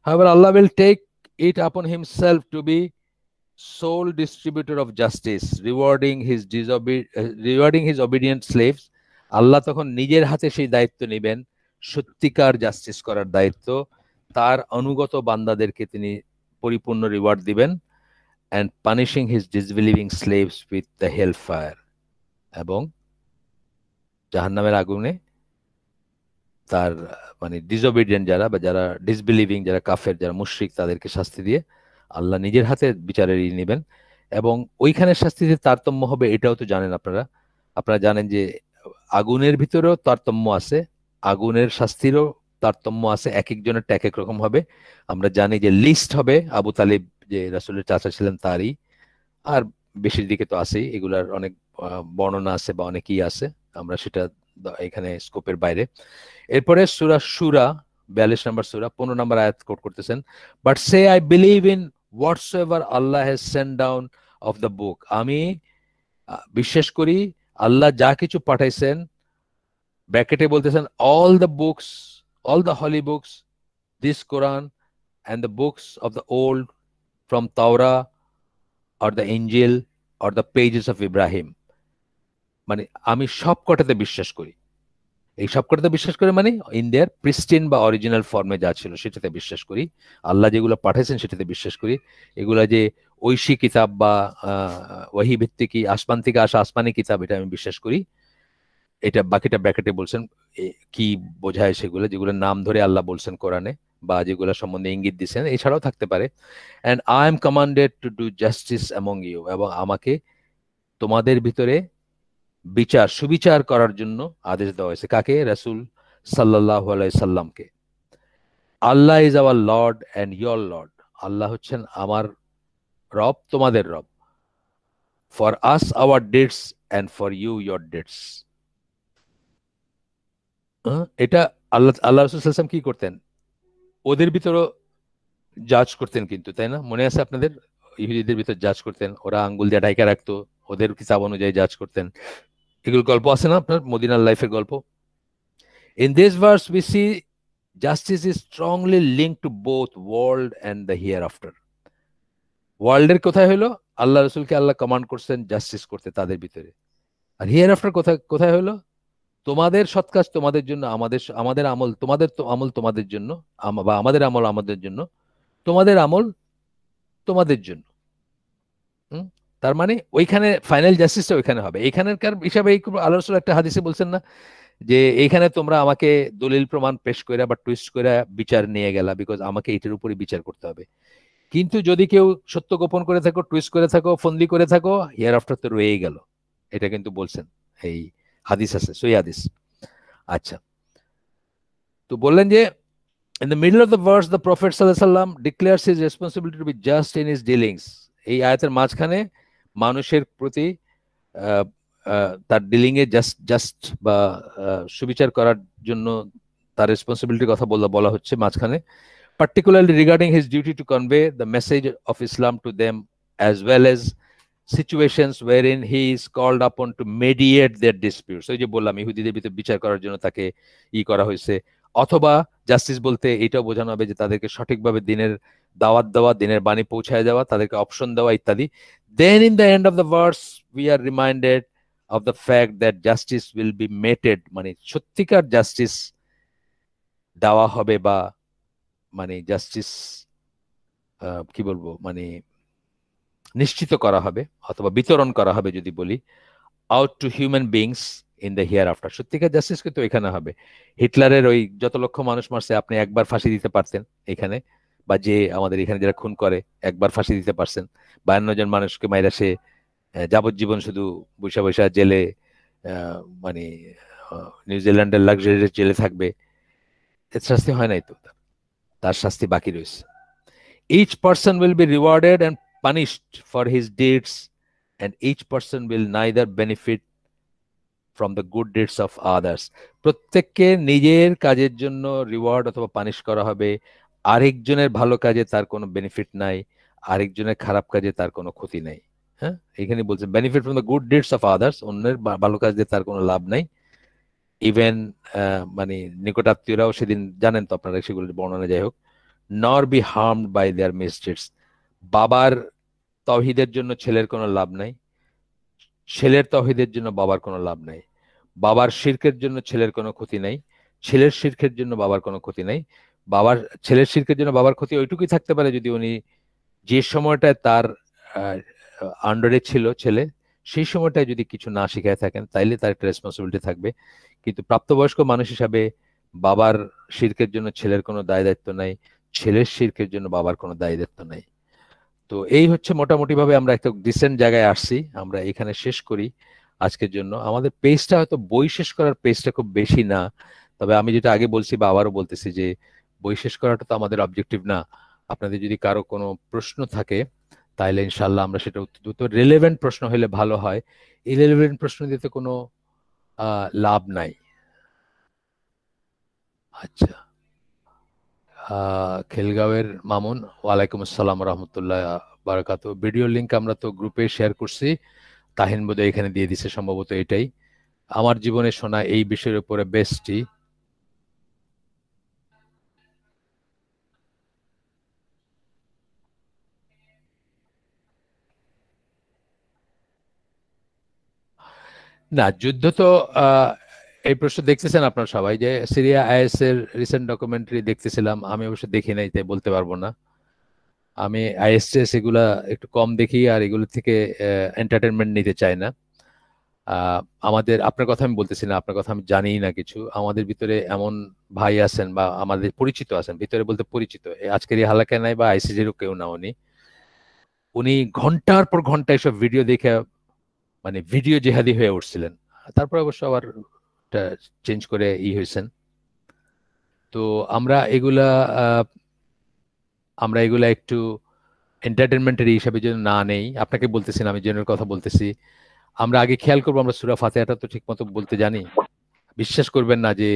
However, Allah will take it upon himself to be sole distributor of justice, rewarding his obedient slaves. আল্লাহ তখন নিজের হাতে সেই দায়িত্ব নেবেন, সত্যিকার জাস্টিস করার দায়িত্ব। তার অনুগত বান্দাদেরকে তিনি পরিপূর্ণ রিওয়ার্ড দিবেন, and punishing his disbelieving slaves with the hellfire, এবং জাহান্নামের আগুনে তার মানে ডিসওবিডিয়েন্ট যারা, বা যারা ডিসবিলিভিং, যারা কাফের, যারা মুশরিক, তাদেরকে শাস্তি দিয়ে আল্লাহ নিজের হাতে বিচারের নেবেন। এবং ওইখানের শাস্তিতে তারতম্য হবে, এটাও তো জানেন আপনারা। আপনারা জানেন যে আগুনের ভিতরেও তারতম্য আছে, আগুনের শাস্তিরও তারতম্য আছে, এক একজনের এক এক রকম হবে। আমরা জানি যে লিস্ট হবে আবু তালিব, যে রাসূলের চাচা ছিলেন, তারই। আর বেশির দিকে তো আছেই, এগুলার অনেক বর্ণনা আছে বা অনেকই আছে, আমরা সেটা এখানে স্কোপের বাইরে। এরপরে সূরা সূরা 42 নম্বর সূরা 15 নম্বর আয়াত কোট করতেছেন, but say I believe in whatsoever Allah has sent down of the book. আমি বিশ্বাস করি আল্লাহ যা কিছু পাঠাইছেন, ব্র্যাকেটে বলতেছেন all the books, all the holy books, this Quran and the books of the old, from Torah or the Injil or the pages of Ibrahim। মানে আমি সব কটাতে বিশ্বাস করি। এই সবকটাতে বিশ্বাস করে মানে ইন দেয়ার প্রিস্টিন বা অরিজিনাল ফর্মে যা ছিল সেটাতে বিশ্বাস করি। আল্লাহ যেগুলো পাঠাইছেন সেটাতে বিশ্বাস করি। এগুলা যে ঐশী কিতাব বা ওয়াহি ভিত্তিক আসমান থেকে আসা আসমানি কিতাব, এটা আমি বিশ্বাস করি। এটা বাকিটা ব্র্যাকেটে বলছেন কি বোঝায় সেগুলো, যেগুলোর নাম ধরে আল্লাহ বলছেন কোরআনে, বা যেগুলো সম্বন্ধে ইঙ্গিত দিচ্ছেন, এছাড়াও থাকতে পারে। And I am commanded to do justice among you, এবং আমাকে তোমাদের ভিতরে বিচার, সুবিচার করার জন্য আদেশ দেওয়া হয়েছে। কাকে? রাসূল সাল্লাল্লাহু আলাইহি সাল্লামকে। Allah is our lord and your lord, Allah হচ্ছেন আমার রব, তোমাদের রব। For us our deeds and for you your deeds. এটা আল্লাহ, আল্লাহ রাসূল সাল্লাল্লাহু আলাইহি ওয়াসাল্লাম কি করতেন? ওদের ভিতরও জাজ করতেন কিন্তু, তাই না? মনে আছে আপনাদের? ইহুদিদের ভিতর জাজ করতেন, ওরা আঙ্গুল দিয়ে ঢাইকা রাখতো, ওদের কিতাব অনুযায়ী জাজ করতেন। এগুলো গল্প আছে না আপনার, মদিনার লাইফের গল্প? In this verse, we see justice is strongly linked to both world and the hereafter. ওয়ার্ল্ডের কোথায় হলো? আল্লাহ রসুলকে আল্লাহ কমান্ড করছেন জাস্টিস করতে তাদের ভিতরে। আর হিয়ার আফটার কোথায় কোথায় হলো? তোমাদের সৎ কাজ তোমাদের জন্য, আমাদের আমাদের আমল তোমাদের, আমল তোমাদের জন্য, বা আমাদের আমল আমাদের জন্য, তোমাদের আমল তোমাদের জন্য। তার মানে ওইখানে ফাইনাল জাস্টিসটা ওইখানে হবে। এইখানকার হিসাবে আল্লাহ রসুল একটা হাদিসে বলছেন না যে এইখানে তোমরা আমাকে দলিল প্রমাণ পেশ করে বা টুইস্ট করে বিচার নিয়ে গেলা, বিকজ আমাকে এটার উপরে বিচার করতে হবে। কিন্তু যদি কেউ সত্য গোপন করে থাকো, টুইস্ট করে থাকো, ফন্দি করে থাকো, হিয়ার আফটার তো রয়েই গেল। এটা কিন্তু বলছেন, এই হাদিস আছে, সই হাদিস। আচ্ছা, তো বললেন যে in the middle of the verse the prophet sallallahu alaihi wasallam declares his responsibility to be just in his dealings। এই আয়াতের মাঝখানে মানুষের প্রতি তার ডিলিং এ জাস্ট বা সুবিচার করার জন্য তার রেসপন্সিবিলিটির কথা বলা হচ্ছে মাঝখানে, particularly regarding his duty to convey the message of Islam to them, as well as situations wherein he is called upon to mediate their disputes। ওই যে বললাম ইহুদিদের ভিতরে বিচার করার জন্য তাকে করা হয়েছে, অথবা জাস্টিস বলতে এটাও বোঝানো হবে যে তাদেরকে সঠিকভাবে দিনের দাওয়াত দেওয়া, দিনের বাণী পৌঁছায় দেওয়া, তাদেরকে অপশন দেওয়া ইত্যাদি। Then in the end of the verse we are reminded of the fact that justice will be meted, মানে সত্যিকার জাস্টিস দেওয়া হবে, বা মানে জাস্টিস কি বলবো, মানে নিশ্চিত করা হবে অথবা বিতরণ করা হবে যদি বলি, out to human beings in the here after. সত্যিকার জাস্টিস কিন্তু এখানে হবে। হিটলারের ওই যত লক্ষ মানুষ মারছে, আপনি একবার ফাঁসি দিতে পারতেন এখানে, বা যে আমাদের এখানে যারা খুন করে একবার ফাঁসি দিতে পারছেন, 52 জন মানুষকে মাইরা সে যাবজ্জীবন শুধু বৈশা বৈশা জেলে, মানে নিউজিল্যান্ডের লাক্সারি জেলে থাকবে, এর শাস্তি হয় নাই তো, তার শাস্তি বাকি রয়েছে। Each person will be rewarded and punished for his deeds, and each person will neither benefit from the good deeds of others. প্রত্যেককে নিজের কাজের জন্য রিওয়ার্ড অথবা পানিশ করা হবে, আরেকজনের ভালো কাজে তার কোনো বেনিফিট নাই, আরেকজনের খারাপ কাজে তার কোনো ক্ষতি নাই। হ্যাঁ, এখানে বলছে benefit from the good deeds of others, অন্যের ভালো কাজ দিয়ে তার কোনো লাভ নাই। ইভেন মানে নিকটাত্মীয়রাও সেদিন, জানেন তো আপনারা সেগুলো বর্ণনা, যাই হোক, নর বি হার্মড বাই দেয়ার মিসডিডস। বাবার তৌহিদের জন্য ছেলের কোনো লাভ নাই, ছেলের তৌহিদের জন্য বাবার কোনো লাভ নাই, বাবার শিরকের জন্য ছেলের কোনো ক্ষতি নাই, ছেলের শিরকের জন্য বাবার কোনো ক্ষতি নাই। ছেলের শিরকের জন্য বাবার ক্ষতি ওইটুকুই থাকতে পারে যদি উনি যে সময়টায় তার আন্ডারে ছিল ছেলে, সেই সময়টায় যদি কিছু না শিখায় থাকেন, তাইলে তার একটা রেসপন্সিবিলিটি থাকবে। কিন্তু প্রাপ্তবয়স্ক মানুষ হিসাবে বাবার শিরকের জন্য ছেলের কোনো দায় দায়িত্ব নাই, ছেলের শিরকের জন্য বাবার কোনো দায় দায়িত্ব নাই। তো এই হচ্ছে মোটামুটি ভাবে আমরা একটা ডিসেন্ট জায়গায় আসছি। আমরা এখানে শেষ করি আজকের জন্য। আমাদের পেজটা হয়তো বই শেষ করার পেজটা খুব বেশি না, তবে আমি যেটা আগে বলছি বা আবারও বলতেছি যে বই শেষ করাটা তো আমাদের অবজেক্টিভ না। আপনাদের যদি কারো কোনো প্রশ্ন থাকে তাহলে ইনশাল্লাহ আমরা সেটা উত্তর দেব। তো রেলেভেন্ট প্রশ্ন হলে ভালো হয়, ইরেলেভেন্ট প্রশ্ন দিতে কোনো লাভ নাই। আচ্ছা, খিলগাঁওয়ের মামুন, ওয়ালাইকুম আসসালাম রহমতুল্লাহ বারাকাত। ভিডিও লিংক আমরা তো গ্রুপে শেয়ার করছি, তাহিন বোধহয় এখানে দিয়ে দিছে, সম্ভবত এটাই। আমার জীবনে শোনা এই বিষয়ের উপরে বেস্টটি। না, যুদ্ধ তো এই প্রশ্ন দেখতেছেন আপনারা সবাই, যে সিরিয়া আইএস এর রিসেন্ট ডকুমেন্টারি দেখতেছিলাম, আমি অবশ্য দেখি নাই তাই বলতে পারবো না। আমি আইএসএস এগুলা একটু কম দেখি, আর এগুলো থেকে এন্টারটেনমেন্ট নিতে চাই না। আমাদের, আপনার কথা আমি বলতেছি না, আপনার কথা আমি জানি না কিছু। আমাদের ভিতরে এমন ভাই আছেন বা আমাদের পরিচিত আছেন, ভিতরে বলতে পরিচিত, আজকের এই হালাকে নাই বা আইসিজিরও কেউ না, উনি উনি ঘন্টার পর ঘন্টা এসব ভিডিও দেখে মানে ভিডিও জেহাদি হয়ে উঠছিলেন। তারপর অবশ্য আবার চেঞ্জ করে হয়েছেন। তো আমরা এগুলা আহ, আমরা এগুলা একটু এন্টারটেনমেন্টের হিসাবে যদি না নেই, আপনাকে বলতেছি না, আমি জেনের কথা বলতেছি। আমরা আগে খেয়াল করবো আমরা সূরা ফাতিহাটা তো ঠিক মতো বলতে জানি। বিশ্বাস করবেন না যে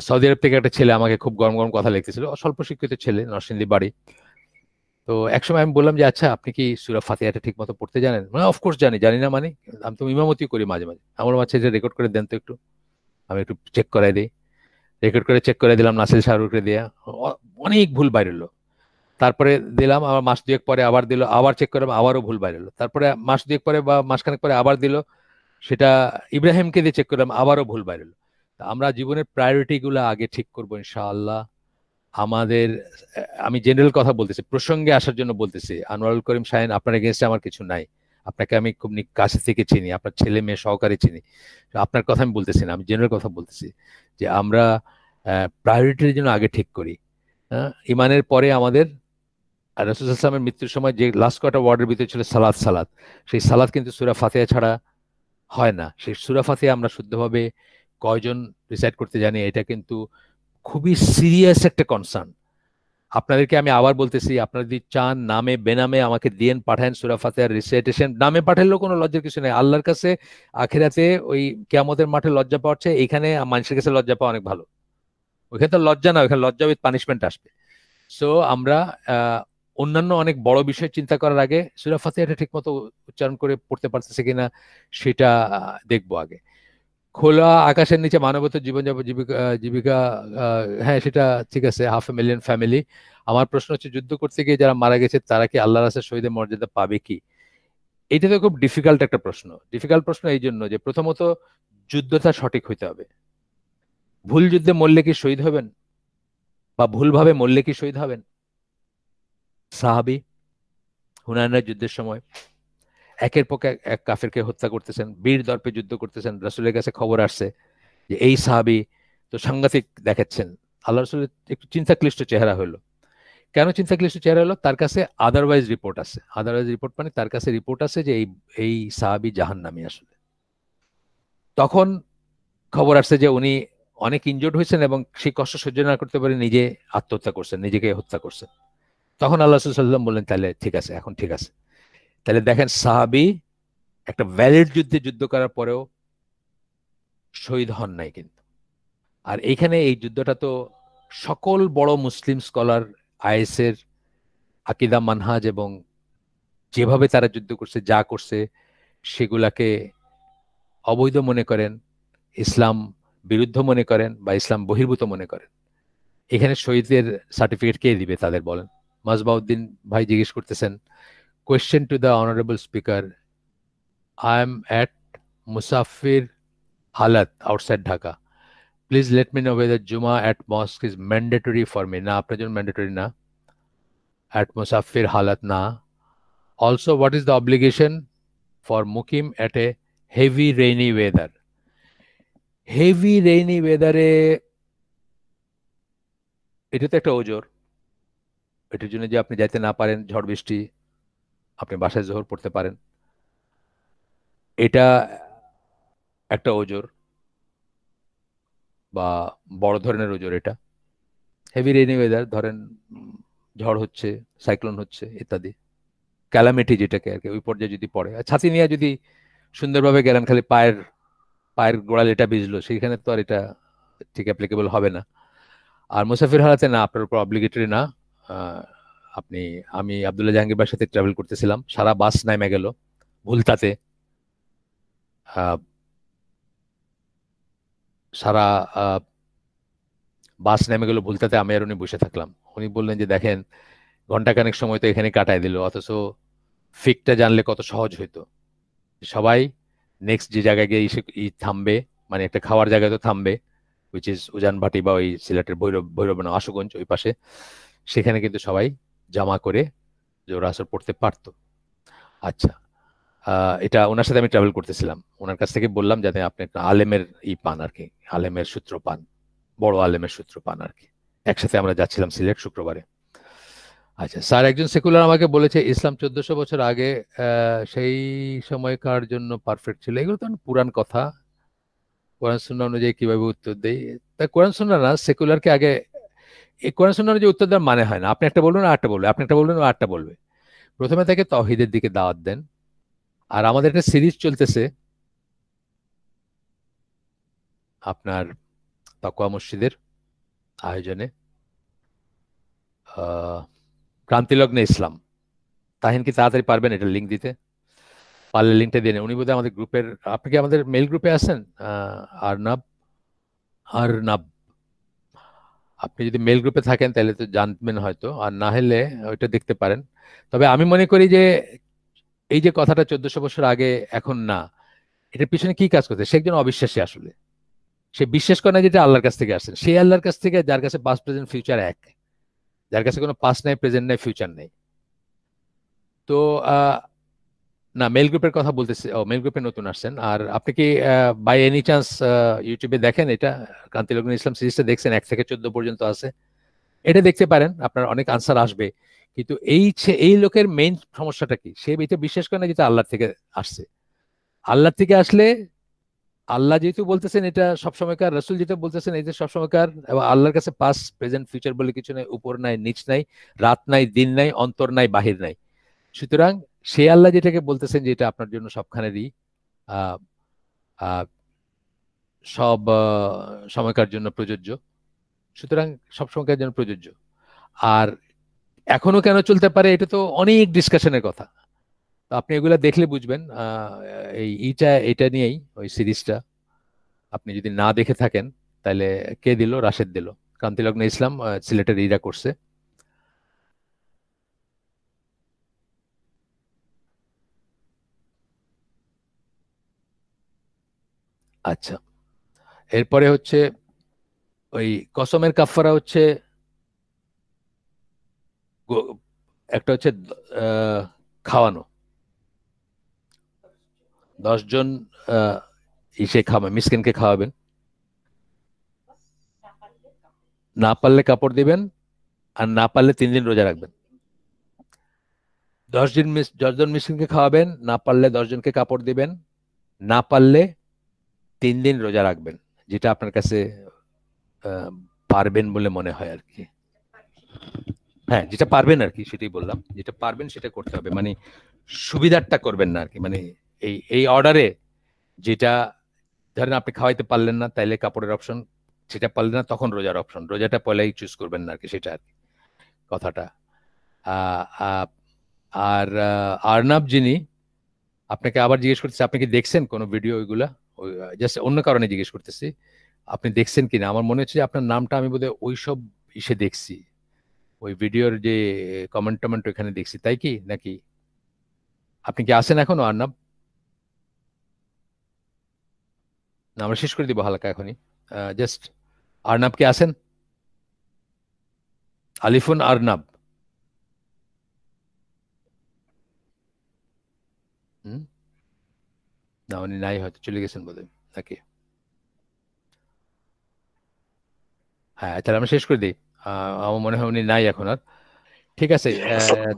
সৌদি আরব থেকে একটা ছেলে আমাকে খুব গরম গরম কথা লিখতেছিল, স্বল্প শিক্ষিত ছেলে, নরসিংদী বাড়ি। তো একসময় আমি বললাম যে আচ্ছা আপনি কি সূরা ফাতিহাটা ঠিক মতো পড়তে জানেন? মানে অফকোর্স জানি, জানি না মানে, আমি তো ইমামতি করি মাঝে মাঝে। আমার মাঝে যে রেকর্ড করে দেন তো একটু, আমি একটু চেক করাই দিই। রেকর্ড করে চেক করে দিলাম নাসির শাহরুখকে দিয়া, অনেক ভুল বাইরে এলো। তারপরে দিলাম, আবার মাস দুয়েক পরে আবার দিল, আবার চেক করে আবারও ভুল বাইরে এলো। তারপরে মাস দুয়েক পরে বা মাসখানেক পরে আবার দিল, সেটা ইব্রাহিমকে দিয়ে চেক করলাম, আবারও ভুল বাইরে এলো। তা আমরা জীবনের প্রায়োরিটি গুলো আগে ঠিক করবো ইনশাআল্লাহ। আমাদের, আমি জেনারেল কথা বলতেছি, প্রসঙ্গে আসার জন্য বলতেছি। আনোয়ারুল করিম শাহিন, আপনার এগেনস্টে আমার কিছু নাই, আপনাকে আমি খুব কাছে থেকে চিনি, আপনার ছেলে মেয়ে সহকারে চিনি। তো আপনার কথা আমি বলতেছি না, আমি জেনারেল কথা বলতেছি যে আমরা প্রায়োরিটির জন্য আগে ঠিক করি। হ্যাঁ, ইমানের পরে আমাদের, আর রাসূল সাল্লাল্লাহু আলাইহি ওয়াসাল্লামের মৃত্যুর সময় যে লাস্ট কটা ওয়ার্ডের ভিতরে ছিল সালাত, সালাত, সেই সালাত কিন্তু সূরা ফাতিহা ছাড়া হয় না। সেই সূরা ফাতিহা আমরা শুদ্ধভাবে কয়জন রিসাইট করতে জানি, এটা কিন্তু খুবই সিরিয়াস একটা কনসার্ন। আপনাদেরকে আমি আবার বলতেছি, আপনারা যদি চান নামে বেনামে আমাকে দিয়েন, পাঠান সূরা ফাতিহার রিসাইটেশন। নামে পাঠালেও কোনো লজ্জার কিছু নেই, আল্লাহর কাছে আখিরাতে ওই কিয়ামতের মাঠে লজ্জা পাওয়ার চেয়ে এখানে মানুষের কাছে লজ্জা পাওয়া অনেক ভালো। ওইখানে তো লজ্জা না, ওইখানে লজ্জা উইথ পানিশমেন্ট আসবে। সো আমরা অন্যান্য অনেক বড় বিষয় চিন্তা করার আগে সূরা ফাতিহাটা ঠিক মতো উচ্চারণ করে পড়তে পারতেছে কিনা সেটা দেখবো আগে। খোলা আকাশের নিচে মানবত জীবনযাপন, জীবিকা জীবিকা, হ্যাঁ সেটা ঠিক আছে, 500,000 ফ্যামিলি। আমার প্রশ্ন হচ্ছে, যুদ্ধ করতে গিয়ে যারা মারা গেছে তারা কি আল্লাহর রাস্তায় শহীদের মর্যাদা পাবে কি? এটা তো খুব ডিফিকাল্ট একটা প্রশ্ন। ডিফিকাল্ট প্রশ্ন এই জন্য যে প্রথমত যুদ্ধটা সঠিক হইতে হবে। ভুল যুদ্ধে মরলে কি শহীদ হবেন? বা ভুলভাবে মরলে কি শহীদ হবেন? সাহাবী হুনায়নের যুদ্ধের সময় একের পর এক কাফেরকে হত্যা করতেছেন, বীর দর্পে যুদ্ধ করতেছেন, রাসূলের কাছে খবর আসছে যে এই সাহাবী তো সাংঘাতিক দেখাচ্ছেন। আল্লাহ রাসূলের একটু চিন্তাক্লিষ্ট চেহারা হলো। কেন চিন্তা ক্লিষ্ট চেহারা হলো? তার কাছে আদারওয়াইজ রিপোর্ট আছে। আদারওয়াইজ রিপোর্ট মানে তার কাছে রিপোর্ট আছে যে এই সাহাবী জাহান্নামী আসলে। তখন খবর আসছে যে উনি অনেক ইনজোর্ড হয়েছেন এবং সেই কষ্ট সহ্য না করতে পারে নিজে আত্মহত্যা করছেন, নিজেকে হত্যা করছেন। তখন আল্লাহ রাসূল সাল্লাল্লাহু আলাইহি ওয়াসাল্লাম বললেন, তাহলে ঠিক আছে, এখন ঠিক আছে। তাহলে দেখেন, সাহাবী একটা ভ্যালিড যুদ্ধে যুদ্ধ করার পরেও শহীদ হন নাই কিন্তু। আর এইখানে এই যুদ্ধটা তো সকল বড় মুসলিম স্কলার আইএসের আকিদা মানহাজ এবং যেভাবে তারা যুদ্ধ করছে, যা করছে, সেগুলাকে অবৈধ মনে করেন, ইসলাম বিরুদ্ধ মনে করেন বা ইসলাম বহির্ভূত মনে করেন। এখানে শহীদের সার্টিফিকেট কে দিবে তাদের, বলেন? মাজবাউদ্দিন ভাই জিজ্ঞেস করতেছেন, question to the honourable speaker, I am at মুসাফির হালাত outside Dhaka, please let me know whether জুমা at mosque is mandatory for me. না, আপনার জন্য ম্যান্ডেটরি না। অ্যাট মুসাফির হালাত না। Also, what is the obligation for মুকিম at a heavy rainy weather? Heavy rainy ওয়েদারে এটা তো একটা ওজোর। এটার জন্য যে আপনি যাইতে না পারেন, ঝড় বৃষ্টি, আপনি বাসায় জোহর পড়তে পারেন, এটা একটা ওজোর বা বড় ধরনের ওজোর। এটা হেভি রেইনি ওয়েদার, ধরেন ঝড় হচ্ছে, সাইক্লোন হচ্ছে ইত্যাদি, ক্যালামিটি যেটাকে আর কি, ওই পর্যায়ে যদি পড়ে। আর ছাতি নিয়ে যদি সুন্দরভাবে গেলেন, খালি পায়ের পায়ের গোড়াল এটা ভিজলো, সেইখানে তো আর এটা ঠিক অ্যাপ্লিকেবল হবে না। আর মুসাফির হালাতে না, আপনার উপর অব্লিগেটরি না। আহ, আপনি, আমি আব্দুল্লাহ জাহাঙ্গীর ভাইয়ের সাথে ট্রাভেল করতেছিলাম, সারা বাস নেমে গেল ভুলতাতে। আহ, সারা বাস নেমে গেল ভুলতাতে, আমি আর উনি বসে থাকলাম। উনি বললেন যে দেখেন, ঘন্টাখানেক সময় তো এখানে কাটায় দিল, অথচ ফিকটা জানলে কত সহজ হইতো। সবাই নেক্সট যে জায়গায় গিয়ে থামবে, মানে একটা খাওয়ার জায়গায় তো থামবে, উইচ ইজ উজানভাটি বা ওই সিলেটের ভৈরব না, আশুগঞ্জ ওই পাশে। সেখানে কিন্তু সবাই জামা করে জোড়া আসর পড়তে পারতো। আচ্ছা, এটা ওনার সাথে আমি ট্রাভেল করতেছিলাম, ওনার কাছ থেকে বললাম যাতে আপনি একটা আলেমের পান আর কি, আলেমের সূত্র পান, বড় আলেমের সূত্র পান আর কি। একসাথে আমরা যাচ্ছিলাম সিলেট শুক্রবারে। আচ্ছা স্যার, একজন সেকুলার আমাকে বলেছে ইসলাম 1400 বছর আগে সেই সময়কার জন্য পারফেক্ট ছিল। এগুলো তো পুরান কথা, কোরআন সুন্নাহ অনুযায়ী কিভাবে উত্তর দেই? তা কোরআন সুন্নাহ না, সেকুলারকে আগে, এই কোরআন সুন্নাহ অনুযায়ী উত্তর দেওয়ার মানে হয় না। আপনি একটা বলবেন আর একটা বলবে, আপনি একটা বলবেন আর একটা বলবে। প্রথমে তাকে তাওহীদের দিকে দাওয়াত দেন। আর আমাদের একটা সিরিজ চলতেছে আপনার তাকওয়া মসজিদের আয়োজনে, আহ ক্রান্তিলগ্নে ইসলাম। তাহিন কি তাড়াতাড়ি পারবেন এটা লিঙ্ক দিতে? পারলে লিঙ্কটা দিয়ে নেন। উনি বোধহয় আমাদের গ্রুপের, আপনি কি আমাদের মেল গ্রুপে আছেন? আরনাব, আরনাব, আপনি যদি মেল গ্রুপে থাকেন তাহলে তো জানবেন হয়তো, আর না হলে ওইটা দেখতে পারেন। তবে আমি মনে করি যে এই যে কথাটা 1400 বছর আগে, এখন না, এটার পিছনে কি কাজ করছে? সে একজন অবিশ্বাসী আসলে। সে বিশ্বাস করে না যেটা আল্লাহর কাছ থেকে আসছে। সেই আল্লাহর কাছ থেকে যার কাছে পাস্ট প্রেজেন্ট ফিউচার এক, যার কাছে কোনো পাস্ট নাই, প্রেজেন্ট নাই, ফিউচার নেই। তো আহ, না, মেল গ্রুপের কথা বলতেছি। ও, মেল গ্রুপে নতুন আসছেন। আর আপনি কি বাই এনি চান্স ইউটিউবে দেখেন এটা, কান্তিলগ্ন ইসলাম সিরিজটা দেখছেন? 1 থেকে 14 পর্যন্ত আছে, এটা দেখতে পারেন, আপনার অনেক আনসার আসবে। কিন্তু এই লোকের মেইন সমস্যাটা কি? সে এটা বিশ্বাস করে না যেটা আল্লাহ থেকে আসছে। আল্লাহ থেকে আসলে, আল্লাহ যেহেতু বলতেছেন এটা সবসময়কার, রসুল যেটা বলতেছেন এটা সবসময়কার, এবং আল্লাহর কাছে পাস্ট প্রেজেন্ট ফিউচার বলে কিছু নাই, উপর নাই নিচ নাই, রাত নাই দিন নাই, অন্তর নাই বাহির নাই। সুতরাং সে আল্লাহ যেটাকে বলতেছেন যে এটা আপনার জন্য সবখানেরই আহ আহ সব সময়কার জন্য প্রযোজ্য, সুতরাং সব সময়কার জন্য প্রযোজ্য। আর এখনো কেন চলতে পারে, এটা তো অনেক ডিসকাশনের কথা। তো আপনি এগুলা দেখলে বুঝবেন। এটা নিয়েই ওই সিরিজটা, আপনি যদি না দেখে থাকেন তাহলে, কে দিল? রাশেদ দিল, কান্তিলগ্ন ইসলাম, সিলেটের ইরা করছে। আচ্ছা, এরপরে হচ্ছে ওই কসমের কাফারা হচ্ছে গো- একটা হচ্ছে আহ, খাওয়ানো। 10 জন মিসকিনকে খাওয়াবেন। না পারলে কাপড় দিবেন। আর না পারলে 3 দিন রোজা রাখবেন। 10 জন মিসকিনকে খাওয়াবেন, না পারলে 10 জনকে কাপড় দিবেন, না পারলে 3 দিন রোজা রাখবেন, যেটা আপনার কাছে আহ, পারবেন বলে মনে হয় আর কি। হ্যাঁ, যেটা পারবেন আর কি, সেটাই বললাম, যেটা পারবেন সেটা করতে হবে, মানে সুবিধারটা করবেন না আর কি। মানে এই এই অর্ডারে যেটা, ধরেন আপনি খাওয়াইতে পারলেন না, তাইলে কাপড়ের অপশন, সেটা পারলেন না তখন রোজার অপশন, রোজাটা পয়লাই চুজ করবেন না আর কি, সেটা আর কি কথাটা। আহ, আহ, আর আর্নাব যিনি, আপনাকে আবার জিজ্ঞেস করতেছি, আপনি কি দেখছেন কোনো ভিডিও ওইগুলা? ওই জাস্ট অন্য কারণে জিজ্ঞেস করতেছি, আপনি দেখছেন কিনা? আমার মনে হচ্ছে যে আপনার নামটা আমি বোধহয় ওই সব ইসে দেখছি, ওই ভিডিওর যে কমেন্ট টমেন্ট ওইখানে দেখছি, তাই কি নাকি? আপনি কি আছেন এখনো আর্নাব? না, আমরা শেষ করে দিব হালকা এখনই, জাস্ট আর্নাব কি আছেন? আলিফুন আর্নাব? হুম, না উনি নাই, হয়তো চলে গেছেন বোধহয়, নাকি? হ্যাঁ, তাহলে আমরা শেষ করে দিই। আমার মনে হয় উনি নাই এখন আর। ঠিক আছে,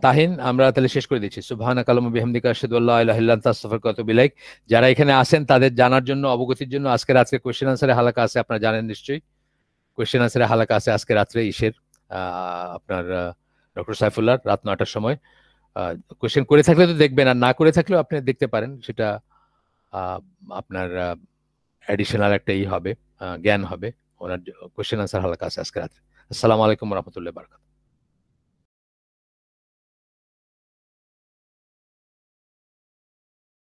তাহিন, আমরা তাহলে শেষ করে দিচ্ছি। সুবহানাকা আল্লাহুম্মা বিহামদিকা আশহাদু আল্লা ইলাহা ইল্লা আনতা আস্তাগফিরুকা ওয়া আতুবু ইলাইক। যারা এখানে আছেন তাদের জানার জন্য, অবগতির জন্য, আজকে কোয়েশ্চেন আনসারের হালকা আছে, আপনারা জানেন নিশ্চয়ই। কোয়েশ্চেন আনসারের হালকা আছে আজকে রাত্রে ইসের, আপনার ডক্টর সাইফুল্লাহ রাত 9টার সময়। কোয়েশ্চেন করে থাকলে তো দেখবেন, আর না করে থাকলেও আপনি দেখতে পারেন, সেটা আহ, আপনার অ্যাডিশনাল একটা ই হবে, জ্ঞান হবে। ওনার কোয়েশ্চেন আনসার হালকা আছে আজকে রাত্রে। আসসালামু আলাইকুম রহমতুল্লাহ।